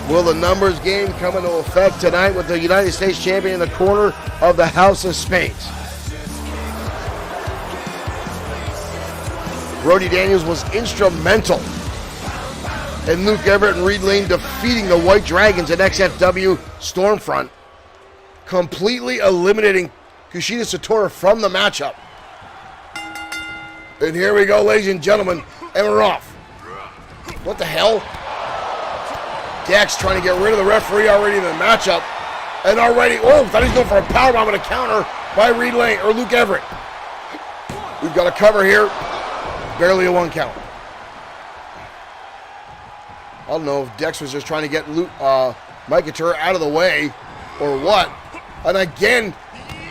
Will the numbers game come into effect tonight with the United States Champion in the corner of the House of Spades? Brody Daniels was instrumental in Luke Everett and Reed Lane defeating the White Dragons at XFW Stormfront, completely eliminating Kushida Satora from the matchup. And here we go, ladies and gentlemen, and we're off. What the hell? Dex trying to get rid of the referee already in the matchup. And already, thought he's going for a powerbomb and a counter by Reed Lane, or Luke Everett. We've got a cover here. Barely a 1 count. I don't know if Dex was just trying to get Mike Couture out of the way or what. And again,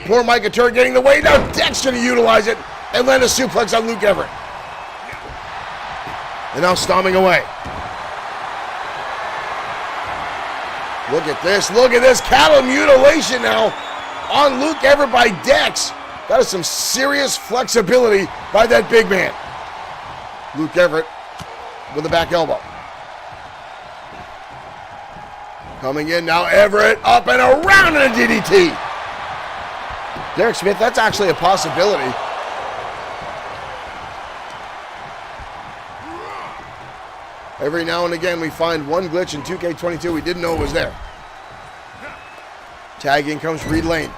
poor Mike Couture getting the way. Now Dex going to utilize it and land a suplex on Luke Everett. And now stomping away. Look at this. Look at this. Cattle mutilation now on Luke Everett by Dex. That is some serious flexibility by that big man. Luke Everett with the back elbow. Coming in now, Everett up and around in a DDT. Derek Smith, that's actually a possibility. Every now and again we find one glitch in 2K22 we didn't know it was there. Tag in comes Reed Lane.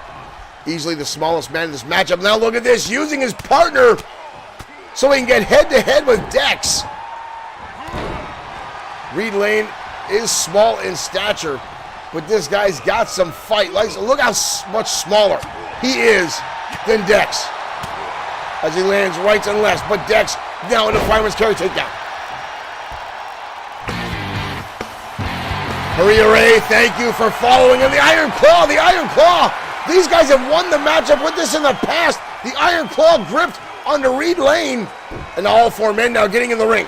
Easily the smallest man in this matchup. Now look at this, using his partner so he can get head-to-head with Dex. Reed Lane is small in stature, but this guy's got some fight. Look how much smaller he is than Dex as he lands rights and lefts, but Dex now in the fireman's carry takedown. Hooray, thank you for following in the Iron Claw, the Iron Claw. These guys have won the matchup with this in the past. The Iron Claw gripped onto Reed Lane, and all 4 men now getting in the ring.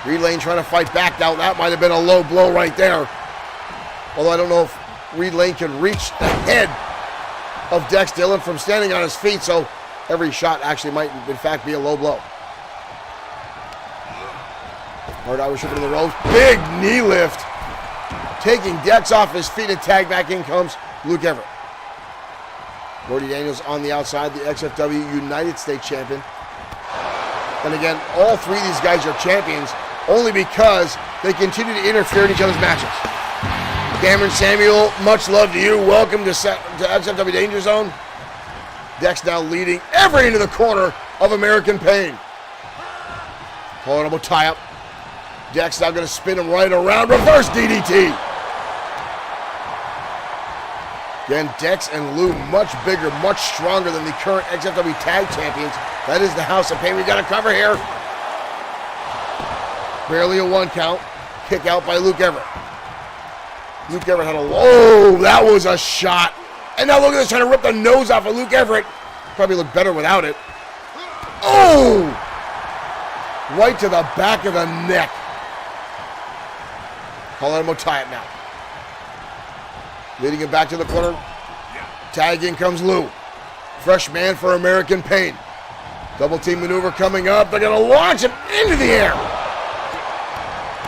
Reed Lane trying to fight back now. That might have been a low blow right there. Although I don't know if Reed Lane can reach the head of Dex Dillon from standing on his feet, so every shot actually might in fact be a low blow. Hard Irish whip in the ropes. Big knee lift. Taking Dex off his feet and tag back in comes Luke Everett. Brody Daniels on the outside, the XFW United States Champion. And again, all 3 of these guys are champions only because they continue to interfere in each other's matches. Cameron Samuel, much love to you. Welcome to XFW Danger Zone. Dex now leading Everett into the corner of American Pain. Horrible tie-up. Dex now going to spin him right around. Reverse DDT. Again, Dex and Lou much bigger, much stronger than the current XFW Tag Champions. That is the House of Pain. We got a cover here. Barely a 1 count. Kick out by Luke Everett. Luke Everett had that was a shot. And now look at this, trying to rip the nose off of Luke Everett. Probably look better without it. Oh! Right to the back of the neck. Calling him a tie-up now. Leading him back to the corner. Tag in comes Lou. Fresh man for American Pain. Double team maneuver coming up. They're going to launch him into the air.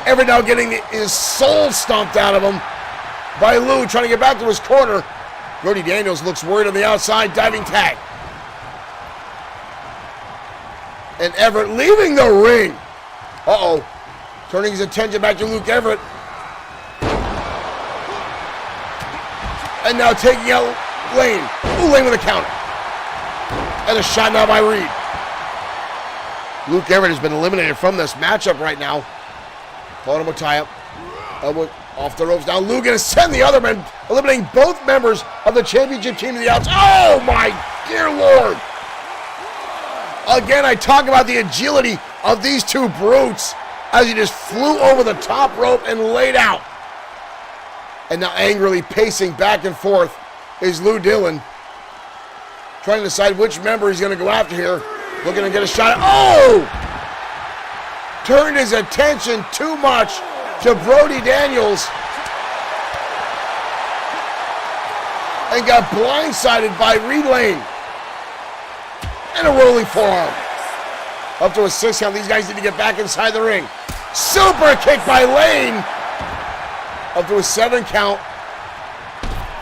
Everett now getting his soul stomped out of him by Lou, trying to get back to his corner. Brody Daniels looks worried on the outside, diving tag. And Everett leaving the ring. Uh-oh. Turning his attention back to Luke Everett. And now taking out Lane. Ooh, Lane with a counter. And a shot now by Reed. Luke Everett has been eliminated from this matchup right now. Colin will tie up. Elbow off the ropes now. Luke going to send the other men, eliminating both members of the championship team to the outside. Oh my dear Lord. Again, I talk about the agility of these two brutes as he just flew over the top rope and laid out. And now angrily pacing back and forth is Lou Dillon, trying to decide which member he's going to go after here. Looking to get a shot. Oh! Turned his attention too much to Brody Daniels and got blindsided by Reed Lane. And a rolling forearm. Up to a 6 count. These guys need to get back inside the ring. Super kick by Lane. Up to a 7 count.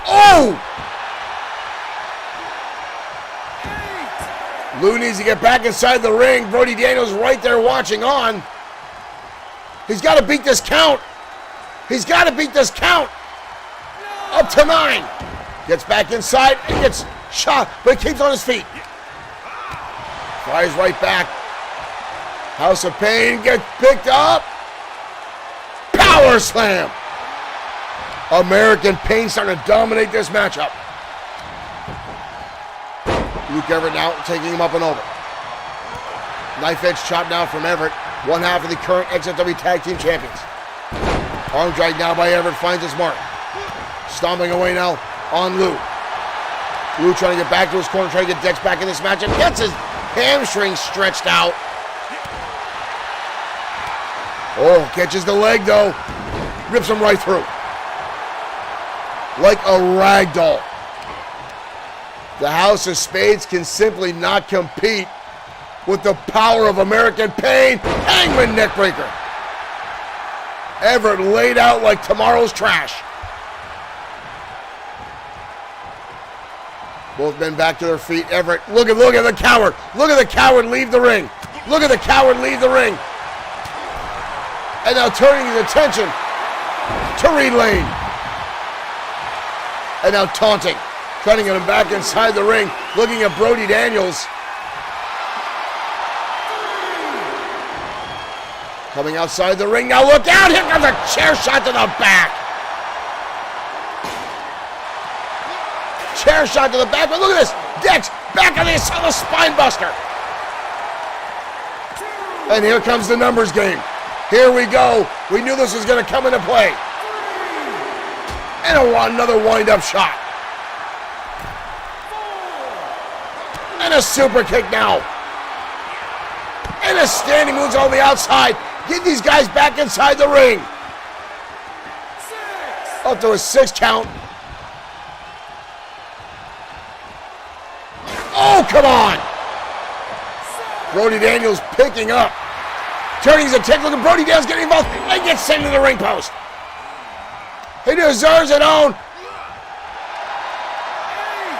Oh! Lou needs to get back inside the ring. Brody Daniels right there watching on. He's got to beat this count. He's got to beat this count. Up to 9. Gets back inside and gets shot, but he keeps on his feet. Flies right back. House of Pain gets picked up. Power slam. American Pain starting to dominate this matchup. Luke Everett now taking him up and over. Knife edge chop now from Everett. One half of the current XFW Tag Team Champions. Arm drag now by Everett, finds his mark. Stomping away now on Lou. Lou trying to get back to his corner, trying to get Dex back in this match, and gets his hamstring stretched out. Oh, catches the leg though. Rips him right through. Like a rag doll. The House of Spades can simply not compete with the power of American Pain. Hangman neckbreaker. Everett laid out like tomorrow's trash. Both men back to their feet. Everett, look at the coward. Look at the coward leave the ring. Look at the coward leave the ring. And now turning his attention to Reed Lane. And now taunting. Trying to get him back inside the ring. Looking at Brody Daniels. Coming outside the ring. Now look out. Here comes a chair shot to the back. Chair shot to the back. But look at this. Dex back on this on the spine buster. And here comes the numbers game. Here we go. We knew this was going to come into play. And another wind-up shot. And a super kick now. And a standing moves on the outside. Get these guys back inside the ring. Up to a 6 count. Oh, come on. Brody Daniels picking up. Turning his attention. Look at Brody Daniels getting involved. And gets sent to the ring post. He deserves it on.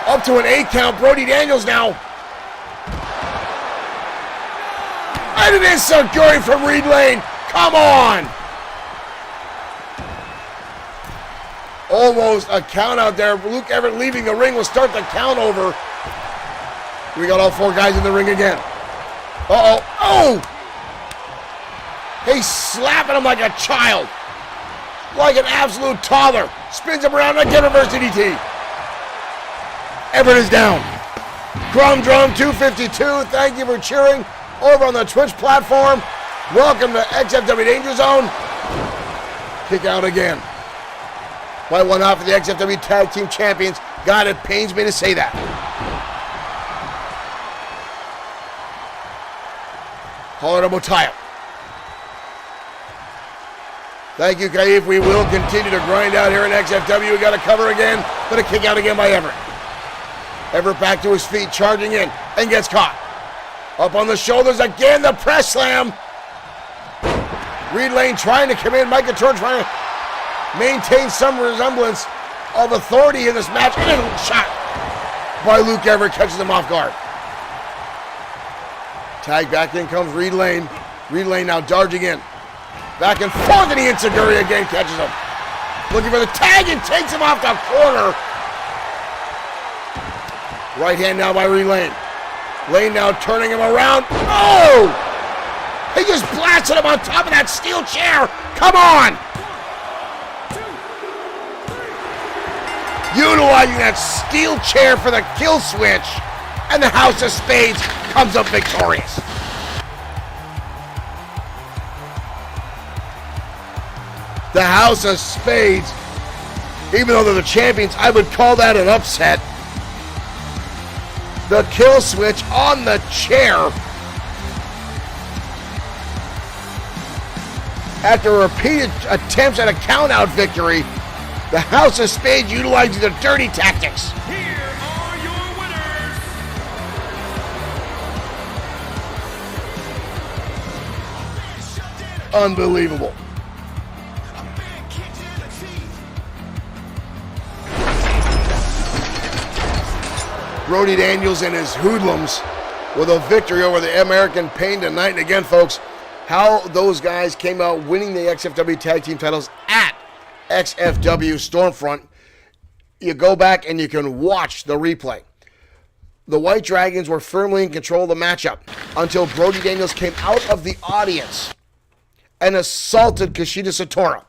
Up to an 8 count. Brody Daniels now. And an enziguri from Reed Lane. Come on. Almost a count out there. Luke Everett leaving the ring will start the count over. We got all 4 guys in the ring again. Uh-oh. Oh! He's slapping him like a child. Like an absolute toddler. Spins him around like a reverse DDT. Everett is down. Drum 252. Thank you for cheering over on the Twitch platform. Welcome to XFW Danger Zone. Kick out again. By one half of the XFW Tag Team Champions. God, it pains me to say that. Call it a Motaya. Thank you, Kaif. We will continue to grind out here in XFW. We got a cover again, but a kick out again by Everett. Everett back to his feet, charging in, and gets caught. Up on the shoulders again, the press slam. Reed Lane trying to come in. Micah Turner trying to maintain some resemblance of authority in this match. And a shot by Luke Everett catches him off guard. Tag back in comes Reed Lane. Reed Lane now charging in. Back and forth, and the enziguri again catches him. Looking for the tag and takes him off the corner. Right hand now by Reed Lane. Lane now turning him around. Oh! He just blasted him on top of that steel chair. Come on! Utilizing that steel chair for the kill switch, and the House of Spades comes up victorious. The House of Spades, even though they're the champions, I would call that an upset. The kill switch on the chair. After repeated attempts at a count-out victory, the House of Spades utilizing their dirty tactics. Here are your winners. Unbelievable. Brody Daniels and his hoodlums with a victory over the American Pain tonight. And again, folks, how those guys came out winning the XFW tag team titles at XFW Stormfront. You go back and you can watch the replay. The White Dragons were firmly in control of the matchup until Brody Daniels came out of the audience and assaulted Kushida Satora.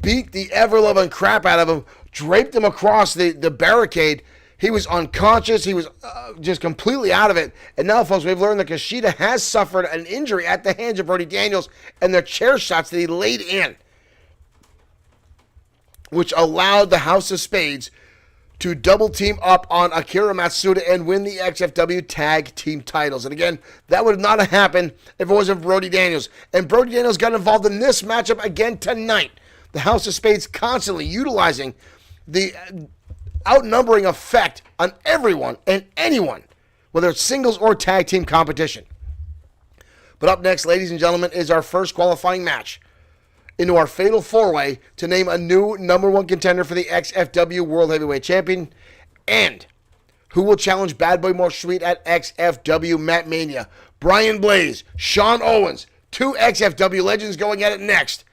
Beat the ever-loving crap out of him, draped him across the barricade. He was unconscious. He was just completely out of it. And now, folks, we've learned that Kushida has suffered an injury at the hands of Brody Daniels and the chair shots that he laid in, which allowed the House of Spades to double team up on Akira Matsuda and win the XFW tag team titles. And again, that would not have happened if it wasn't Brody Daniels. And Brody Daniels got involved in this matchup again tonight. The House of Spades constantly utilizing the outnumbering effect on everyone and anyone, whether it's singles or tag team competition. But up next, ladies and gentlemen, is our first qualifying match into our fatal four-way to name a new number one contender for the XFW World Heavyweight Champion, and who will challenge Bad Boy More Sweet at XFW Matt Mania. Brian Blaze, Sean Owens, two XFW legends going at it next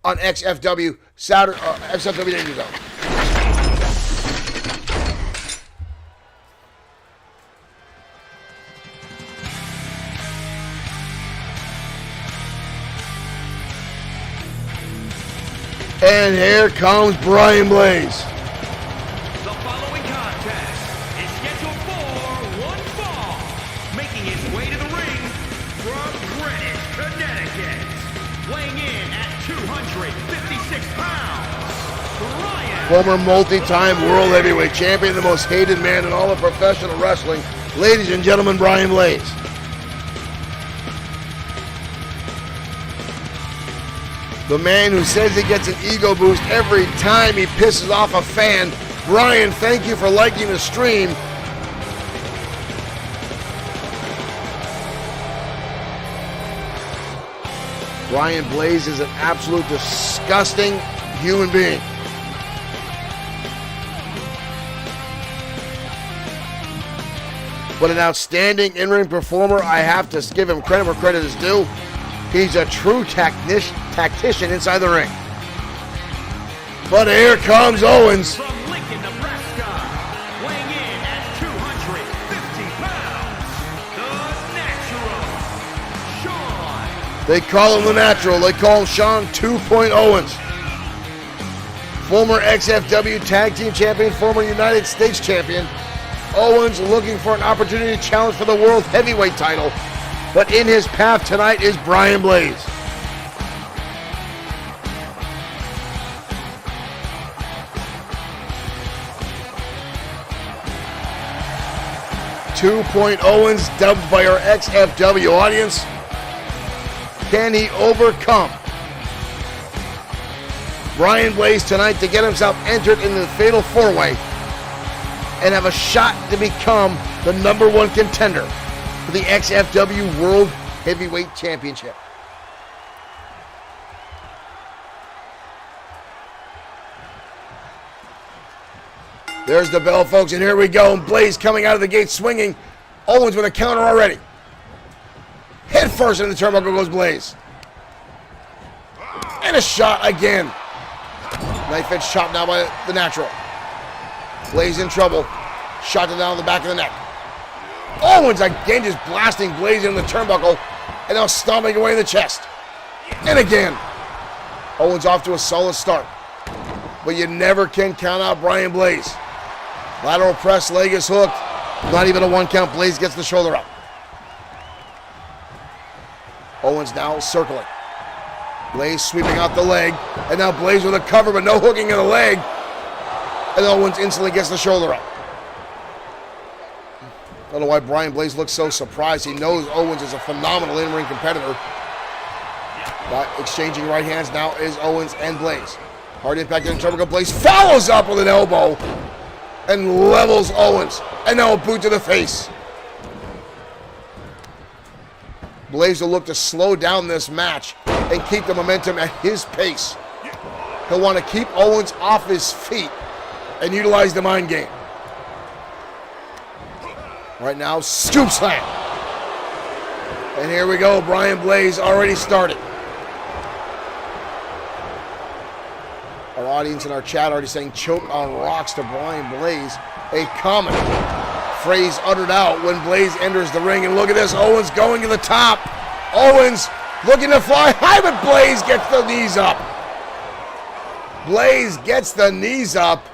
on XFW Saturday, XFW Danger Zone. And here comes Brian Blaze. The following contest is scheduled for one fall. Making his way to the ring from Greenwich, Connecticut. Weighing in at 256 pounds, Brian. Former multi-time world heavyweight champion, the most hated man in all of professional wrestling. Ladies and gentlemen, Brian Blaze. The man who says he gets an ego boost every time he pisses off a fan. Brian, thank you for liking the stream. Brian Blaze is an absolute disgusting human being. But an outstanding in-ring performer. I have to give him credit where credit is due. He's a true tactician inside the ring. But here comes Owens. From Lincoln, Nebraska, weighing in at 250 pounds, the Natural, Sean. They call him the Natural. They call him Sean 2.0 Owens. Former XFW Tag Team Champion, former United States Champion. Owens looking for an opportunity to challenge for the World Heavyweight title. But in his path tonight is Brian Blaze. Owens, dubbed by our XFW audience. Can he overcome Brian Blaze tonight to get himself entered in the fatal four-way and have a shot to become the number one contender for the XFW World Heavyweight Championship? There's the bell, folks, and here we go. And Blaze coming out of the gate swinging. Owens with a counter already. Head first into the turnbuckle goes Blaze. And a shot again. Knife edge shot now by the Natural. Blaze in trouble. Shot down the back of the neck. Owens again just blasting Blaze in the turnbuckle and now stomping away in the chest. And again. Owens off to a solid start. But you never can count out Brian Blaze. Lateral press, leg is hooked. Not even a 1 count. Blaze gets the shoulder up. Owens now circling. Blaze sweeping out the leg. And now Blaze with a cover but no hooking in the leg. And Owens instantly gets the shoulder up. I don't know why Brian Blaze looks so surprised. He knows Owens is a phenomenal in-ring competitor. But exchanging right hands now is Owens and Blaze. Hard impact in the turnbuckle. Blaze follows up with an elbow and levels Owens. And now a boot to the face. Blaze will look to slow down this match and keep the momentum at his pace. He'll want to keep Owens off his feet and utilize the mind game. Right now, scoop slam. And here we go. Brian Blaze already started. Our audience in our chat already saying choke on rocks to Brian Blaze. A common phrase uttered out when Blaze enters the ring. And look at this. Owens going to the top. Owens looking to fly high, but Blaze gets the knees up. Blaze gets the knees up.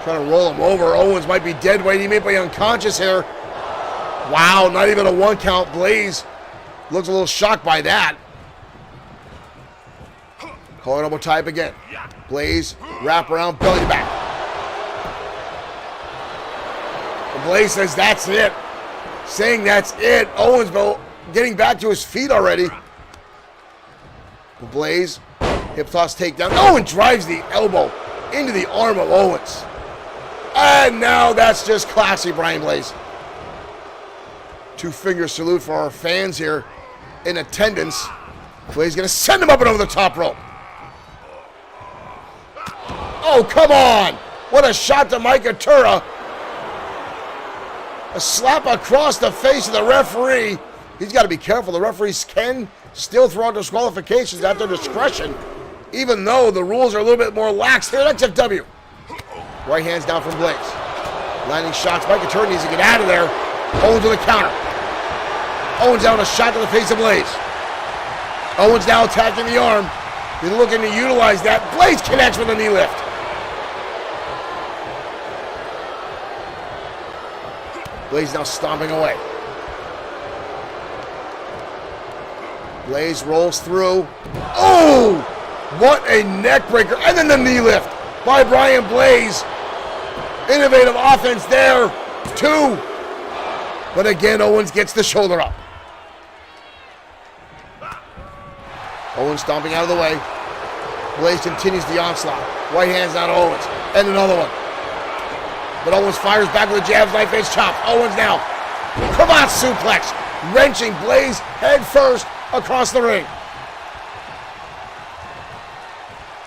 Trying to roll him over. Owens might be dead weight. He may be unconscious here. Wow, not even a 1 count. Blaze looks a little shocked by that. Collar elbow type again. Blaze, wrap around, belly to back. And Blaze says that's it. Saying that's it. Owens getting back to his feet already. Blaze, hip toss takedown. Owens drives the elbow into the arm of Owens. And now that's just classy, Brian Blaze. 2-finger salute for our fans here in attendance. Blaze going to send him up and over the top rope. Oh, come on. What a shot to Mike Atura. A slap across the face of the referee. He's got to be careful. The referees can still throw out disqualifications at their discretion, even though the rules are a little bit more lax here at XFW. Right hands down from Blaze. Landing shots. Mike Atura needs to get out of there. Owens with a counter. Owens down a shot to the face of Blaze. Owens now attacking the arm. He's looking to utilize that. Blaze connects with a knee lift. Blaze now stomping away. Blaze rolls through. Oh! What a neck breaker. And then the knee lift by Brian Blaze. Innovative offense there. 2. But again, Owens gets the shoulder up. Owens stomping out of the way. Blaze continues the onslaught. Right hands down to Owens. And another one. But Owens fires back with a jab, knife edge chop. Owens now. Cravat suplex. Wrenching Blaze head first across the ring.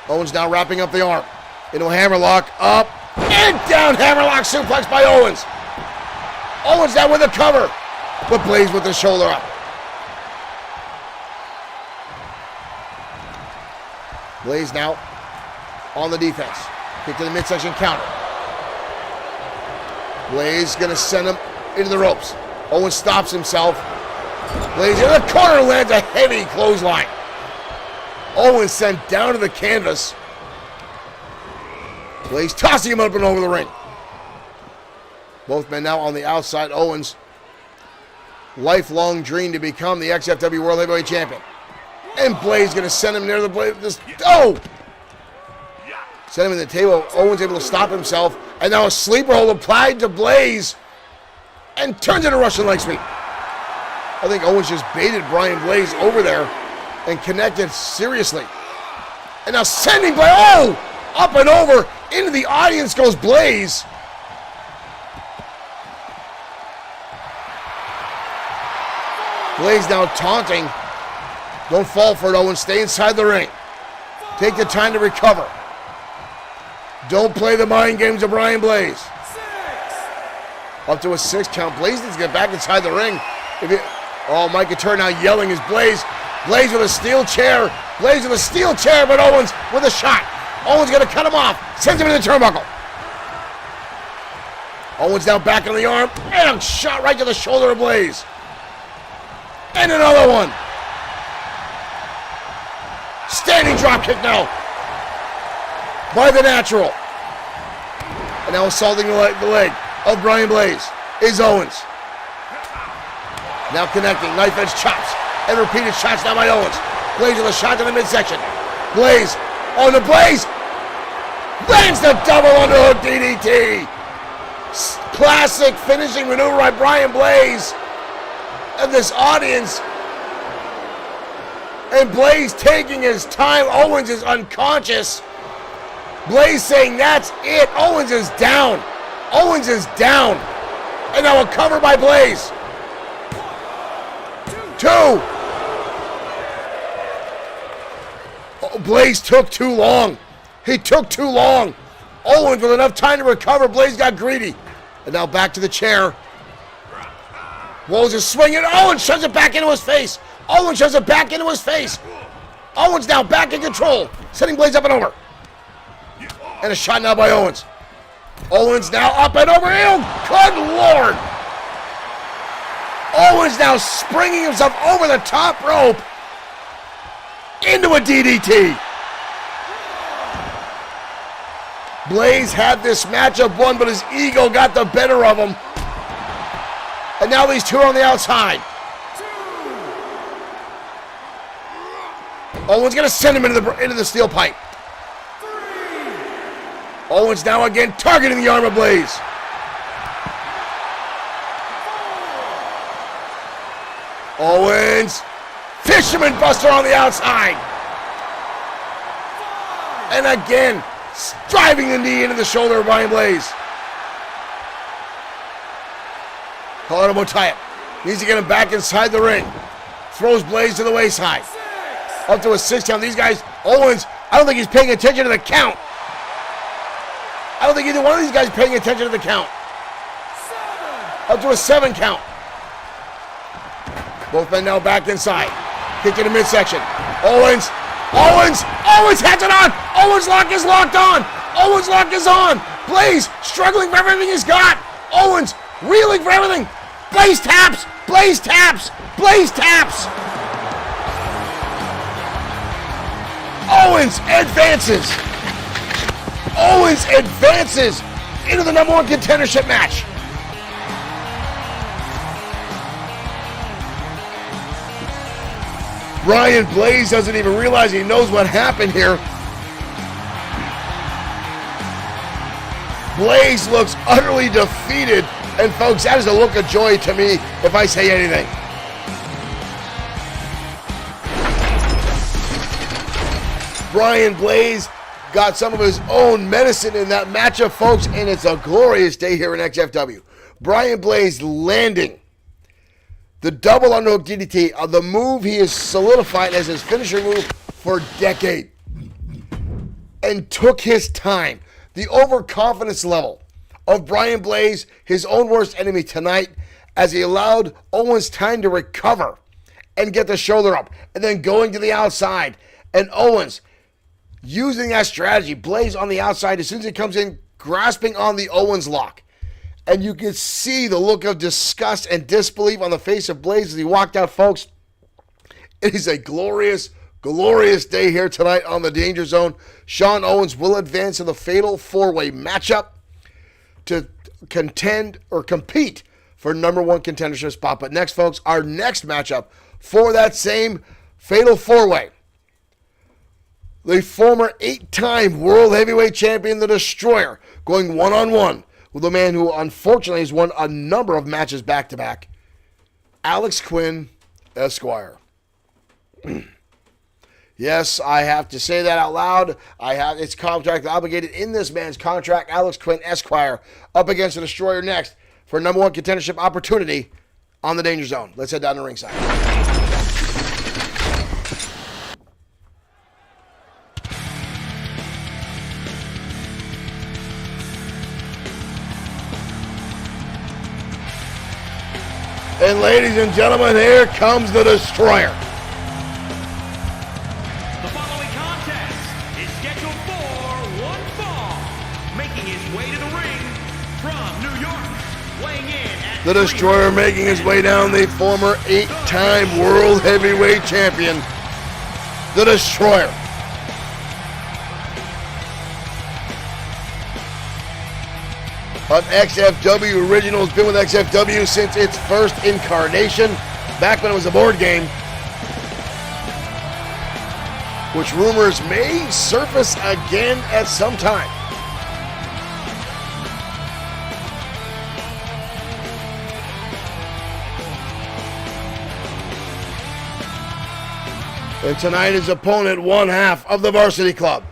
Owens now wrapping up the arm. Into a hammerlock. Up. And down. Hammerlock suplex by Owens. Owens down with a cover. But Blaze with the shoulder up. Blaze now on the defense. Kick to the midsection counter. Blaze going to send him into the ropes. Owens stops himself. Blaze in the corner lands a heavy clothesline. Owens sent down to the canvas. Blaze tossing him up and over the ring. Both men now on the outside. Owens' lifelong dream to become the XFW World Heavyweight Champion. And Blaze going to send him near the blade. Oh! Send him in the table. Owens able to stop himself. And now a sleeper hold applied to Blaze. And turns into Russian leg sweep. I think Owens just baited Brian Blaze over there and connected seriously. And now sending Blaze. Oh! Up and over. Into the audience goes Blaze. Blaze now taunting. Don't fall for it, Owens. Stay inside the ring. Take the time to recover. Don't play the mind games of Brian Blaze. 6. Up to a 6 count. Blaze needs to get back inside the ring. Mike Atura now yelling is Blaze. Blaze with a steel chair. Blaze with a steel chair, but Owens with a shot. Owens going to cut him off. Sends him into the turnbuckle. Owens now back on the arm, and a shot right to the shoulder of Blaze. And another one. Standing drop kick now by the Natural. And now assaulting the leg of Brian Blaze is Owens. Now connecting, knife edge chops, and repeated shots now by Owens. Blaze with a shot to the midsection. Blaze on the Blaze. Lands the double underhook DDT. Classic finishing maneuver by Brian Blaze. And this audience. And Blaze taking his time. Owens is unconscious. Blaze saying that's it. Owens is down. Owens is down. And now a cover by Blaze. 2. Oh, Blaze took too long. He took too long. Owens with enough time to recover. Blaze got greedy. And now back to the chair. Rose is swinging. Owens shoves it back into his face. Owens shoves it back into his face. Owens now back in control. Setting Blaze up and over. And a shot now by Owens. Owens now up and over. Ew, good Lord. Owens now springing himself over the top rope into a DDT. Blaze had this matchup won, but his ego got the better of him. And now these two are on the outside. Owens gonna send him into the steel pipe. Owens now again targeting the arm of Blaze. Owens, Fisherman Buster on the outside. And again, driving the knee into the shoulder of Brian Blaze. Colorado tie it. Needs to get him back inside the ring. Throws Blaze to the wayside. Up to a 6 count. These guys, Owens, I don't think he's paying attention to the count. I don't think either one of these guys is paying attention to the count. Up to a 7 count. Both men now back inside. Kick to the midsection. Owens has it on. Owens lock is locked on. Owens lock is on. Blaze struggling for everything he's got. Owens reeling for everything. Blaze taps. Blaze taps. Blaze taps. Owens advances. Owens advances into the #1 contendership match. Brian Blaze doesn't even realize he knows what happened here. Blaze looks utterly defeated. And folks, that is a look of joy to me if I say anything. Brian Blaze got some of his own medicine in that matchup, folks, and it's a glorious day here in XFW. Brian Blaze landing the double underhook DDT, the move he has solidified as his finisher move for a decade, and took his time. The overconfidence level of Brian Blaze, his own worst enemy tonight, as he allowed Owens time to recover and get the shoulder up, and then going to the outside, and Owens using that strategy. Blaze on the outside, as soon as he comes in, grasping on the Owens lock. And you can see the look of disgust and disbelief on the face of Blaze as he walked out, folks. It is a glorious, glorious day here tonight on the Danger Zone. Sean Owens will advance to the Fatal 4-Way matchup to contend or compete for #1 contendership spot. But next, folks, our next matchup for that same Fatal 4-Way. The former 8-time World Heavyweight Champion, the Destroyer, going one-on-one with a man who unfortunately has won a number of matches back-to-back, Alex Quinn, Esquire. Yes, I have to say that out loud. It's contract obligated in this man's contract. Alex Quinn, Esquire, up against the Destroyer next for #1 contendership opportunity on the Danger Zone. Let's head down to ringside. And ladies and gentlemen, here comes the Destroyer. The following contest is scheduled for one fall. Making his way to the ring from New York, weighing in at The Destroyer making his way down, the former 8-time World Heavyweight Champion, The Destroyer. Of XFW Original, has been with XFW since its first incarnation, back when it was a board game, which rumors may surface again at some time. And tonight his opponent, one half of the Varsity Club.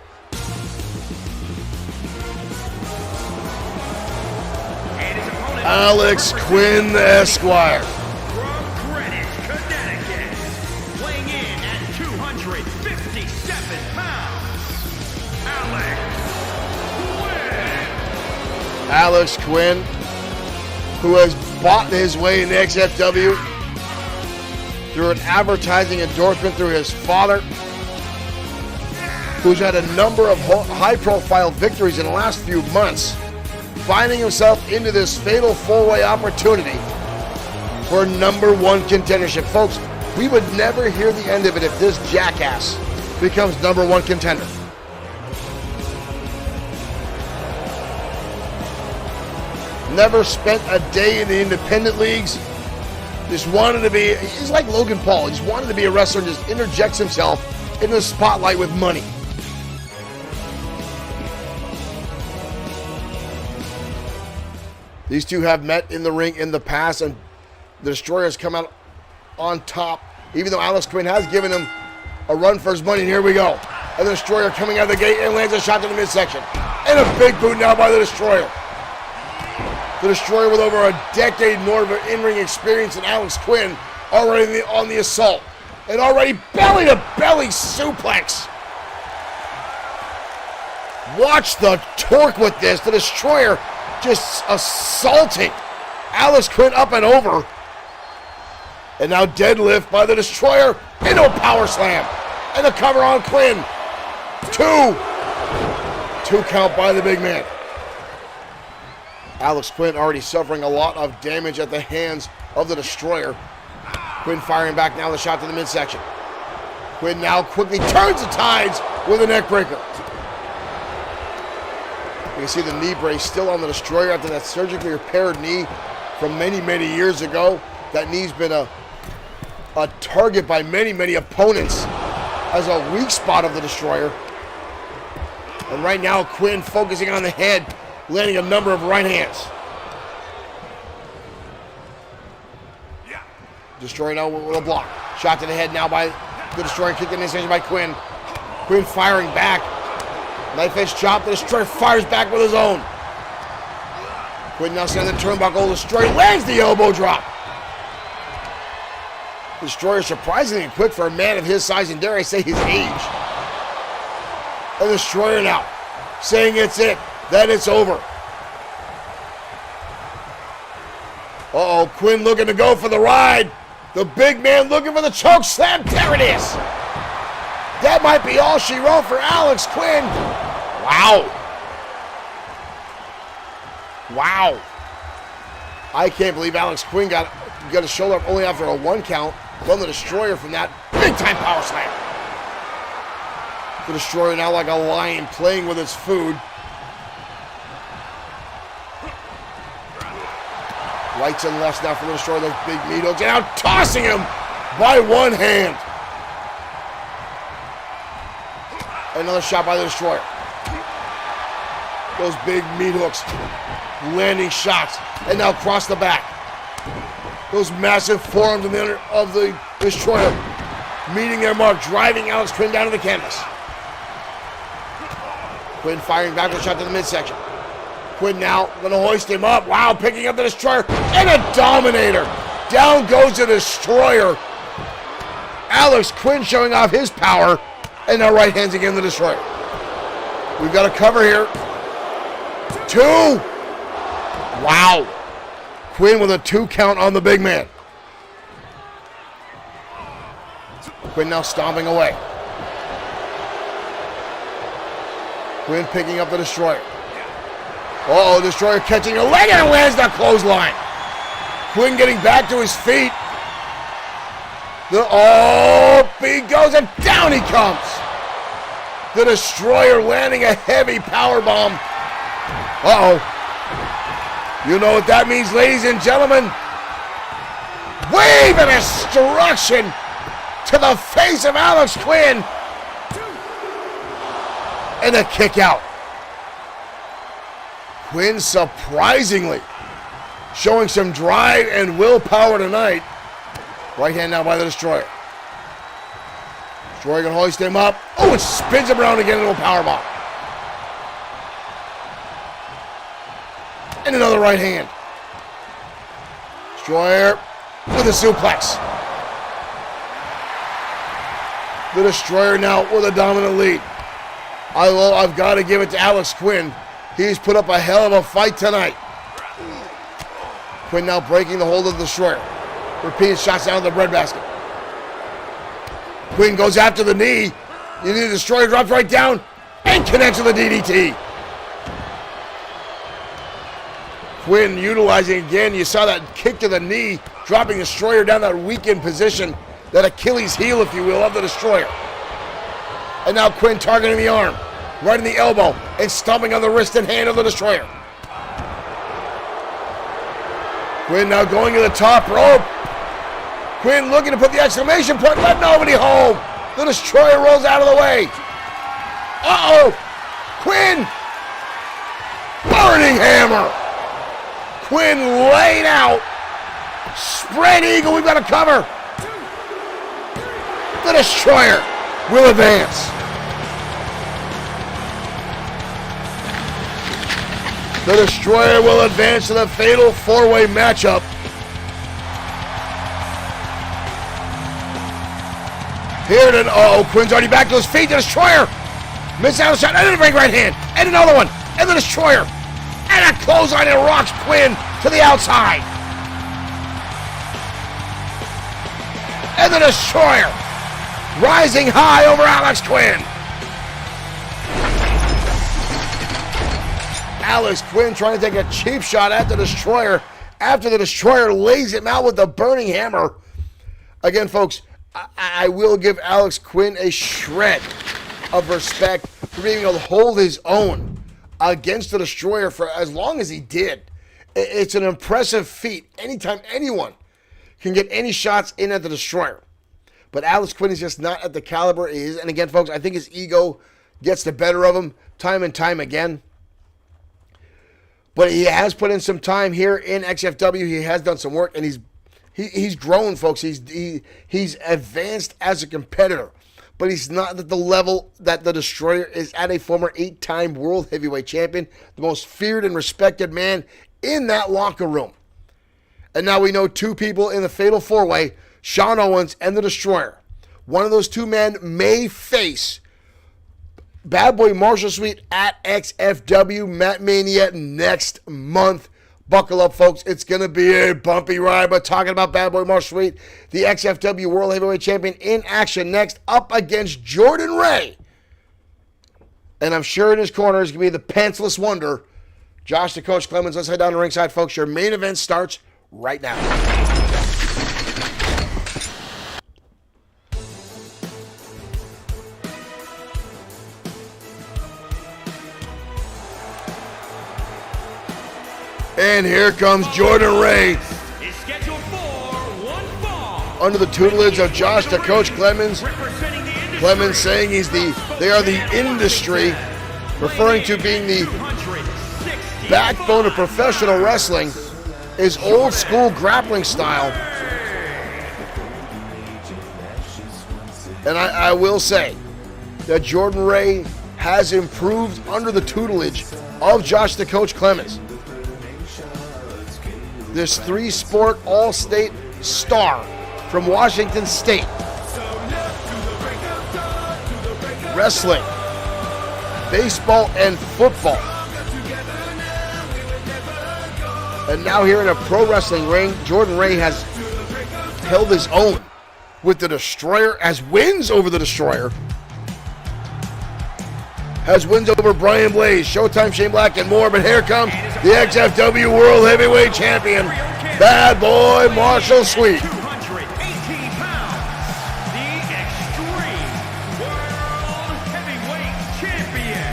and his opponent, Alex Quinn, Esquire. from Greenwich, Connecticut, weighing in at 257 pounds, Alex Quinn. Alex Quinn, who has bought his way into XFW through an advertising endorsement through his father, who's had a number of high-profile victories in the last few months, finding himself into this fatal four-way opportunity for #1 contendership. Folks, we would never hear the end of it if this jackass becomes #1 contender. Never spent a day in the independent leagues. Just wanted to be, he's like Logan Paul. He just wanted to be a wrestler and just interjects himself into the spotlight with money. These two have met in the ring in the past, and the Destroyer has come out on top, even though Alex Quinn has given him a run for his money. And here we go. And the Destroyer coming out of the gate and lands a shot to the midsection. And a big boot now by the Destroyer. The Destroyer with over a decade more of an in-ring experience than Alex Quinn, already on the assault. And already belly-to-belly suplex. Watch the torque with this. The Destroyer just assaulting Alex Quinn up and over. And now deadlift by the Destroyer into a power slam. And the cover on Quinn. Two count by the big man. Alex Quinn already suffering a lot of damage at the hands of the Destroyer. Quinn firing back now, the shot to the midsection. Quinn now quickly turns the tides with a neck breaker. You can see the knee brace still on the Destroyer after that surgically repaired knee from many, many years ago. That knee's been a target by many, many opponents as a weak spot of the Destroyer. And right now, Quinn focusing on the head, landing a number of right hands. Destroyer now with a block. Shot to the head now by the Destroyer, kicked in the midsection by Quinn. Quinn firing back. Knife edge chop. The Destroyer fires back with his own. Quinn now sending the turnbuckle. The Destroyer lands the elbow drop. The Destroyer surprisingly quick for a man of his size and, dare I say, his age. And the Destroyer now saying it's it, that it's over. Uh-oh, Quinn looking to go for the ride. The big man looking for the choke slam. There it is. That might be all she wrote for Alex Quinn. Wow. Wow. I can't believe Alex Quinn got a shoulder up only after a 1 count from the Destroyer from that big-time power slam. The Destroyer now like a lion playing with its food. Rights and lefts now from the Destroyer, those big meat hooks, and now tossing him by one hand. Another shot by the Destroyer. Those big meat hooks, landing shots, and now across the back. Those massive forearms of the Destroyer meeting their mark, driving Alex Quinn down to the canvas. Quinn firing back with a shot to the midsection. Quinn now going to hoist him up. Wow, picking up the Destroyer and a Dominator. Down goes the Destroyer. Alex Quinn showing off his power. And now right hands again the Destroyer. We've got a cover here. 2. Wow. Quinn with a 2 count on the big man. Quinn now stomping away. Quinn picking up the Destroyer. Uh-oh, Destroyer catching a leg and lands that clothesline. Quinn getting back to his feet. He goes and down he comes. The Destroyer landing a heavy power bomb. Uh-oh. You know what that means, ladies and gentlemen. Wave of destruction to the face of Alex Quinn. And a kick out. Quinn surprisingly showing some drive and willpower tonight. Right hand now by the Destroyer. Destroyer can hoist him up. Oh, it spins him around again into a powerbomb. And another right hand. Destroyer with a suplex. The Destroyer now with a dominant lead. I've got to give it to Alex Quinn. He's put up a hell of a fight tonight. Quinn now breaking the hold of the Destroyer. Repeated shots down the breadbasket. Quinn goes after the knee. The Destroyer drops right down and connects with the DDT. Quinn utilizing again. You saw that kick to the knee, dropping the Destroyer down that weakened position, that Achilles heel, if you will, of the Destroyer. And now Quinn targeting the arm, right in the elbow, and stomping on the wrist and hand of the Destroyer. Quinn now going to the top rope. Quinn looking to put the exclamation point, let nobody home. The Destroyer rolls out of the way. Uh-oh. Quinn. Burning hammer. Quinn laid out. Spread eagle, we've got a cover. The Destroyer will advance. The Destroyer will advance to the fatal four-way matchup. Here it is. Oh, Quinn's already back to his feet. The Destroyer misses out a shot. And a big right hand. And another one. And the Destroyer. And a clothesline and rocks Quinn to the outside. And the Destroyer rising high over Alex Quinn. Alex Quinn trying to take a cheap shot at the Destroyer after the Destroyer lays him out with the burning hammer. Again, folks, I will give Alex Quinn a shred of respect for being able to hold his own against the Destroyer for as long as he did. It's an impressive feat anytime anyone can get any shots in at the Destroyer. But Alex Quinn is just not at the caliber he is. And again, folks, I think his ego gets the better of him time and time again. But he has put in some time here in XFW. He has done some work, and he's grown, folks. He's advanced as a competitor. But he's not at the level that the Destroyer is at, a former 8-time World Heavyweight Champion, the most feared and respected man in that locker room. And now we know two people in the Fatal 4-Way, Sean Owens and the Destroyer. One of those two men may face Bad Boy Marshall Sweet at XFW Matt Mania next month. Buckle up, folks. It's going to be a bumpy ride. But talking about Bad Boy Marshall Sweet, the XFW World Heavyweight Champion in action next, up against Jordan Ray. And I'm sure in his corner is going to be the pantsless wonder, Josh the Coach Clemens. Let's head down to ringside, folks. Your main event starts right now. And here comes Jordan Ray, under the tutelage of Josh the Coach Clemens. Clemens saying they are the industry, referring to being the backbone of professional wrestling, is old school grappling style. And I will say that Jordan Ray has improved under the tutelage of Josh the Coach Clemens. This 3-sport all-state star from Washington State. Wrestling, baseball, and football. And now here in a pro wrestling ring, Jordan Ray has held his own with the Destroyer, as wins over the Destroyer. has wins over Brian Blaze, Showtime, Shane Black, and more. But here comes the XFW World Heavyweight Champion, Bad Boy Marshall Sweet. 218 pounds, the Extreme World Heavyweight Champion,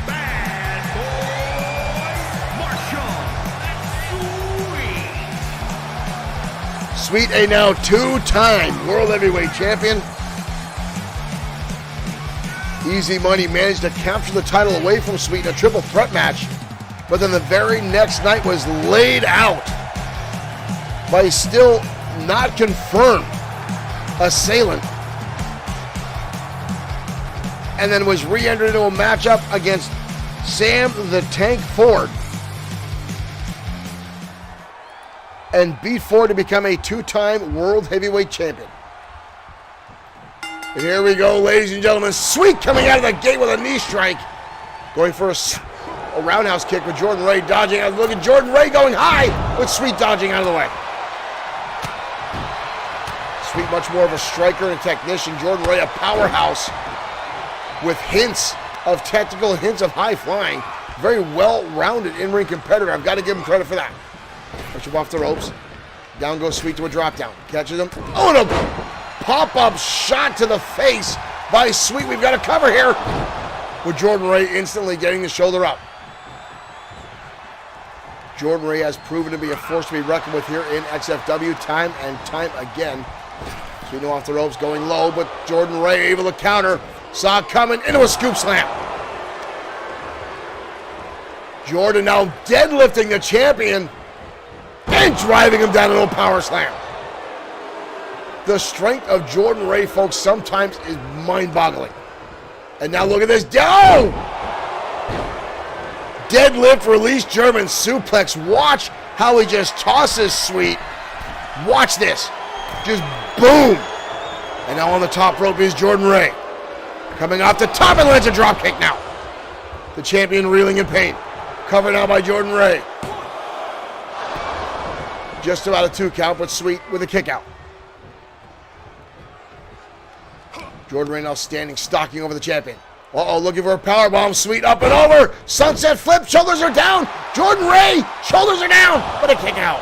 Bad Boy Marshall Sweet. Sweet, a now two-time World Heavyweight Champion. Easy Money managed to capture the title away from Sweet in a triple threat match, but then the very next night was laid out by a still not confirmed assailant, and then was re-entered into a matchup against Sam the Tank Ford and beat Ford to become a two-time World Heavyweight Champion. And here we go, ladies and gentlemen. Sweet coming out of the gate with a knee strike. Going for a roundhouse kick with Jordan Ray dodging out. Look at Jordan Ray going high with Sweet dodging out of the way. Sweet much more of a striker and a technician. Jordan Ray a powerhouse with hints of technical, hints of high flying. Very well-rounded in-ring competitor. I've got to give him credit for that. Push him off the ropes. Down goes Sweet to a drop down. Catches him. Oh, and a pop-up shot to the face by Sweet. We've got a cover here with Jordan Ray instantly getting the shoulder up. Jordan Ray has proven to be a force to be reckoned with here in XFW time and time again. Sweet off the ropes going low, but Jordan Ray able to counter. Saw it coming into a scoop slam. Jordan now deadlifting the champion and driving him down into a power slam. The strength of Jordan Ray, folks, sometimes is mind-boggling. And now look at this. Oh! Deadlift, release, German suplex. Watch how he just tosses Sweet. Watch this. Just boom. And now on the top rope is Jordan Ray. Coming off the top and lands a drop kick now. The champion reeling in pain. Covered now by Jordan Ray. Just about a 2 count, but Sweet with a kick out. Jordan Ray now standing, stalking over the champion. Uh-oh, looking for a powerbomb. Sweet up and over. Sunset flip. Shoulders are down. Jordan Ray, shoulders are down, but a kick out.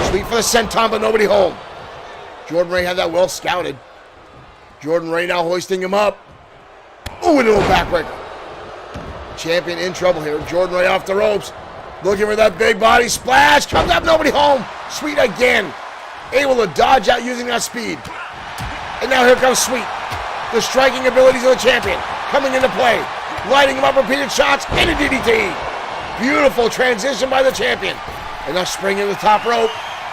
Sweet for the senton, but nobody home. Jordan Ray had that well scouted. Jordan Ray now hoisting him up. Ooh, into a backbreaker. Champion in trouble here. Jordan Ray off the ropes. Looking for that big body splash. Comes up, nobody home. Sweet again. Able to dodge out using that speed. And now here comes Sweet. The striking abilities of the champion coming into play. Lighting him up, repeated shots, and a DDT. Beautiful transition by the champion. And now springing to the top rope.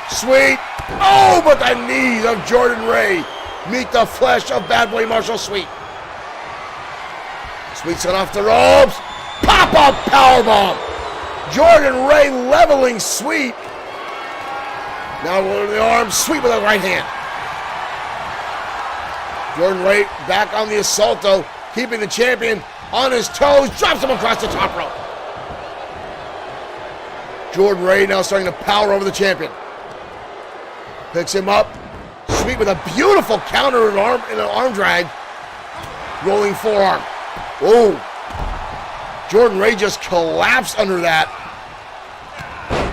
Sweet. Oh, but the knees of Jordan Ray meet the flesh of Bad Boy Marshall Sweet. Sweet set off the ropes. Pop-up powerbomb. Jordan Ray leveling Sweet. Now over the arm. Sweet with the right hand. Jordan Ray back on the assault, though, keeping the champion on his toes, drops him across the top rope. Jordan Ray now starting to power over the champion. Picks him up. Sweet with a beautiful counter and an arm drag. Rolling forearm. Oh. Jordan Ray just collapsed under that.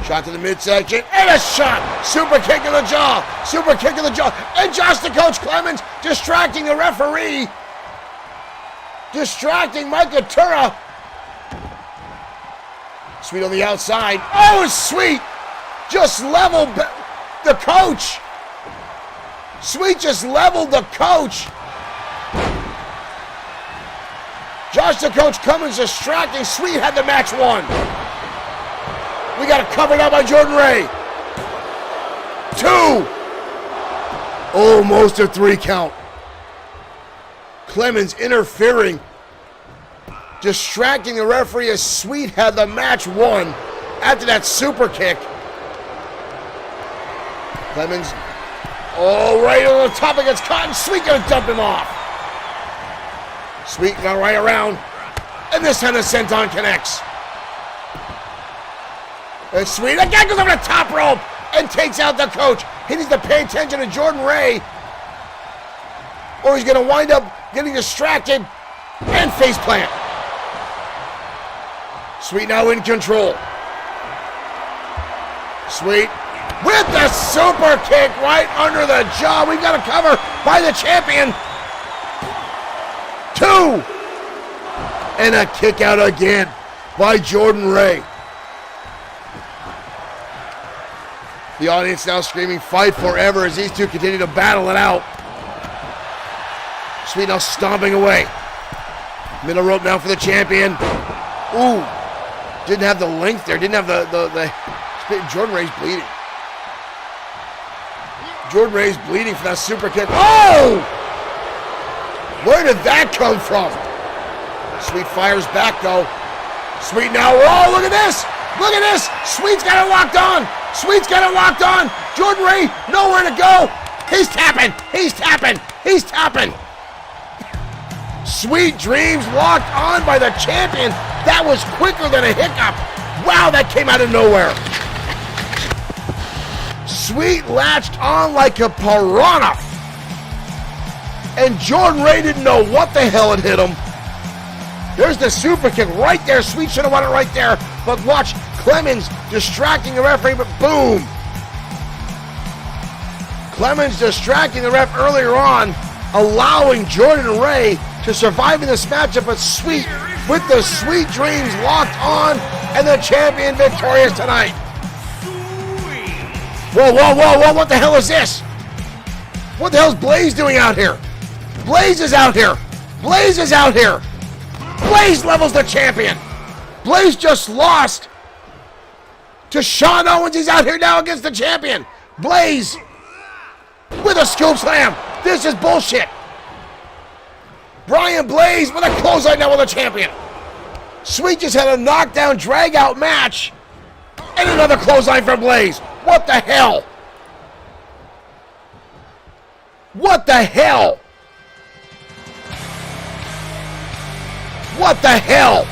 Shot to the midsection, and a shot! Super kick to the jaw! Super kick to the jaw! And Josh the Coach Clemens distracting the referee. Distracting Mike Atura. Sweet on the outside. Oh, Sweet just leveled the coach. Sweet just leveled the coach. Josh the Coach Clemens distracting. Sweet had the match won. We got it covered up by Jordan Ray. 2. Almost a 3 count. Clemens interfering. Distracting the referee as Sweet had the match won after that super kick. Clemens, right on the top against Cotton. Sweet gonna dump him off. Sweet got right around. And this time the senton connects. And Sweet again goes over the top rope and takes out the coach. He needs to pay attention to Jordan Ray, or he's going to wind up getting distracted And face plant. Sweet now in control. Sweet with the super kick right under the jaw. We've got a cover by the champion. 2. And a kick out again by Jordan Ray. The audience now screaming fight forever as these two continue to battle it out. Sweet now stomping away. Middle rope now for the champion. Ooh. Didn't have the length there. Didn't have the Jordan Ray's bleeding. Jordan Ray's bleeding for that super kick. Oh! Where did that come from? Sweet fires back though. Sweet now. Oh, look at this! Look at this! Sweet's got it locked on! Sweet's got it locked on! Jordan Ray, nowhere to go! He's tapping! He's tapping! He's tapping! Sweet Dreams locked on by the champion. That was quicker than a hiccup. Wow, that came out of nowhere. Sweet latched on like a piranha. And Jordan Ray didn't know what the hell had hit him. There's the super kick right there. Sweet should have won it right there. But watch Clemens distracting the referee, but boom. Clemens distracting the ref earlier on, allowing Jordan Ray to survive in this matchup, but Sweet with the Sweet Dreams locked on and the champion victorious tonight. Whoa, whoa, whoa, whoa, what the hell is this? What the hell's Blaze doing out here? Blaze is out here. Blaze is out here. Blaze levels the champion. Blaze just lost to Sean Owens. He's out here now against the champion. Blaze with a scoop slam. This is bullshit. Brian Blaze with a clothesline now with the champion. Sweet just had a knockdown, drag-out match. And another clothesline from Blaze. What the hell? What the hell? What the hell?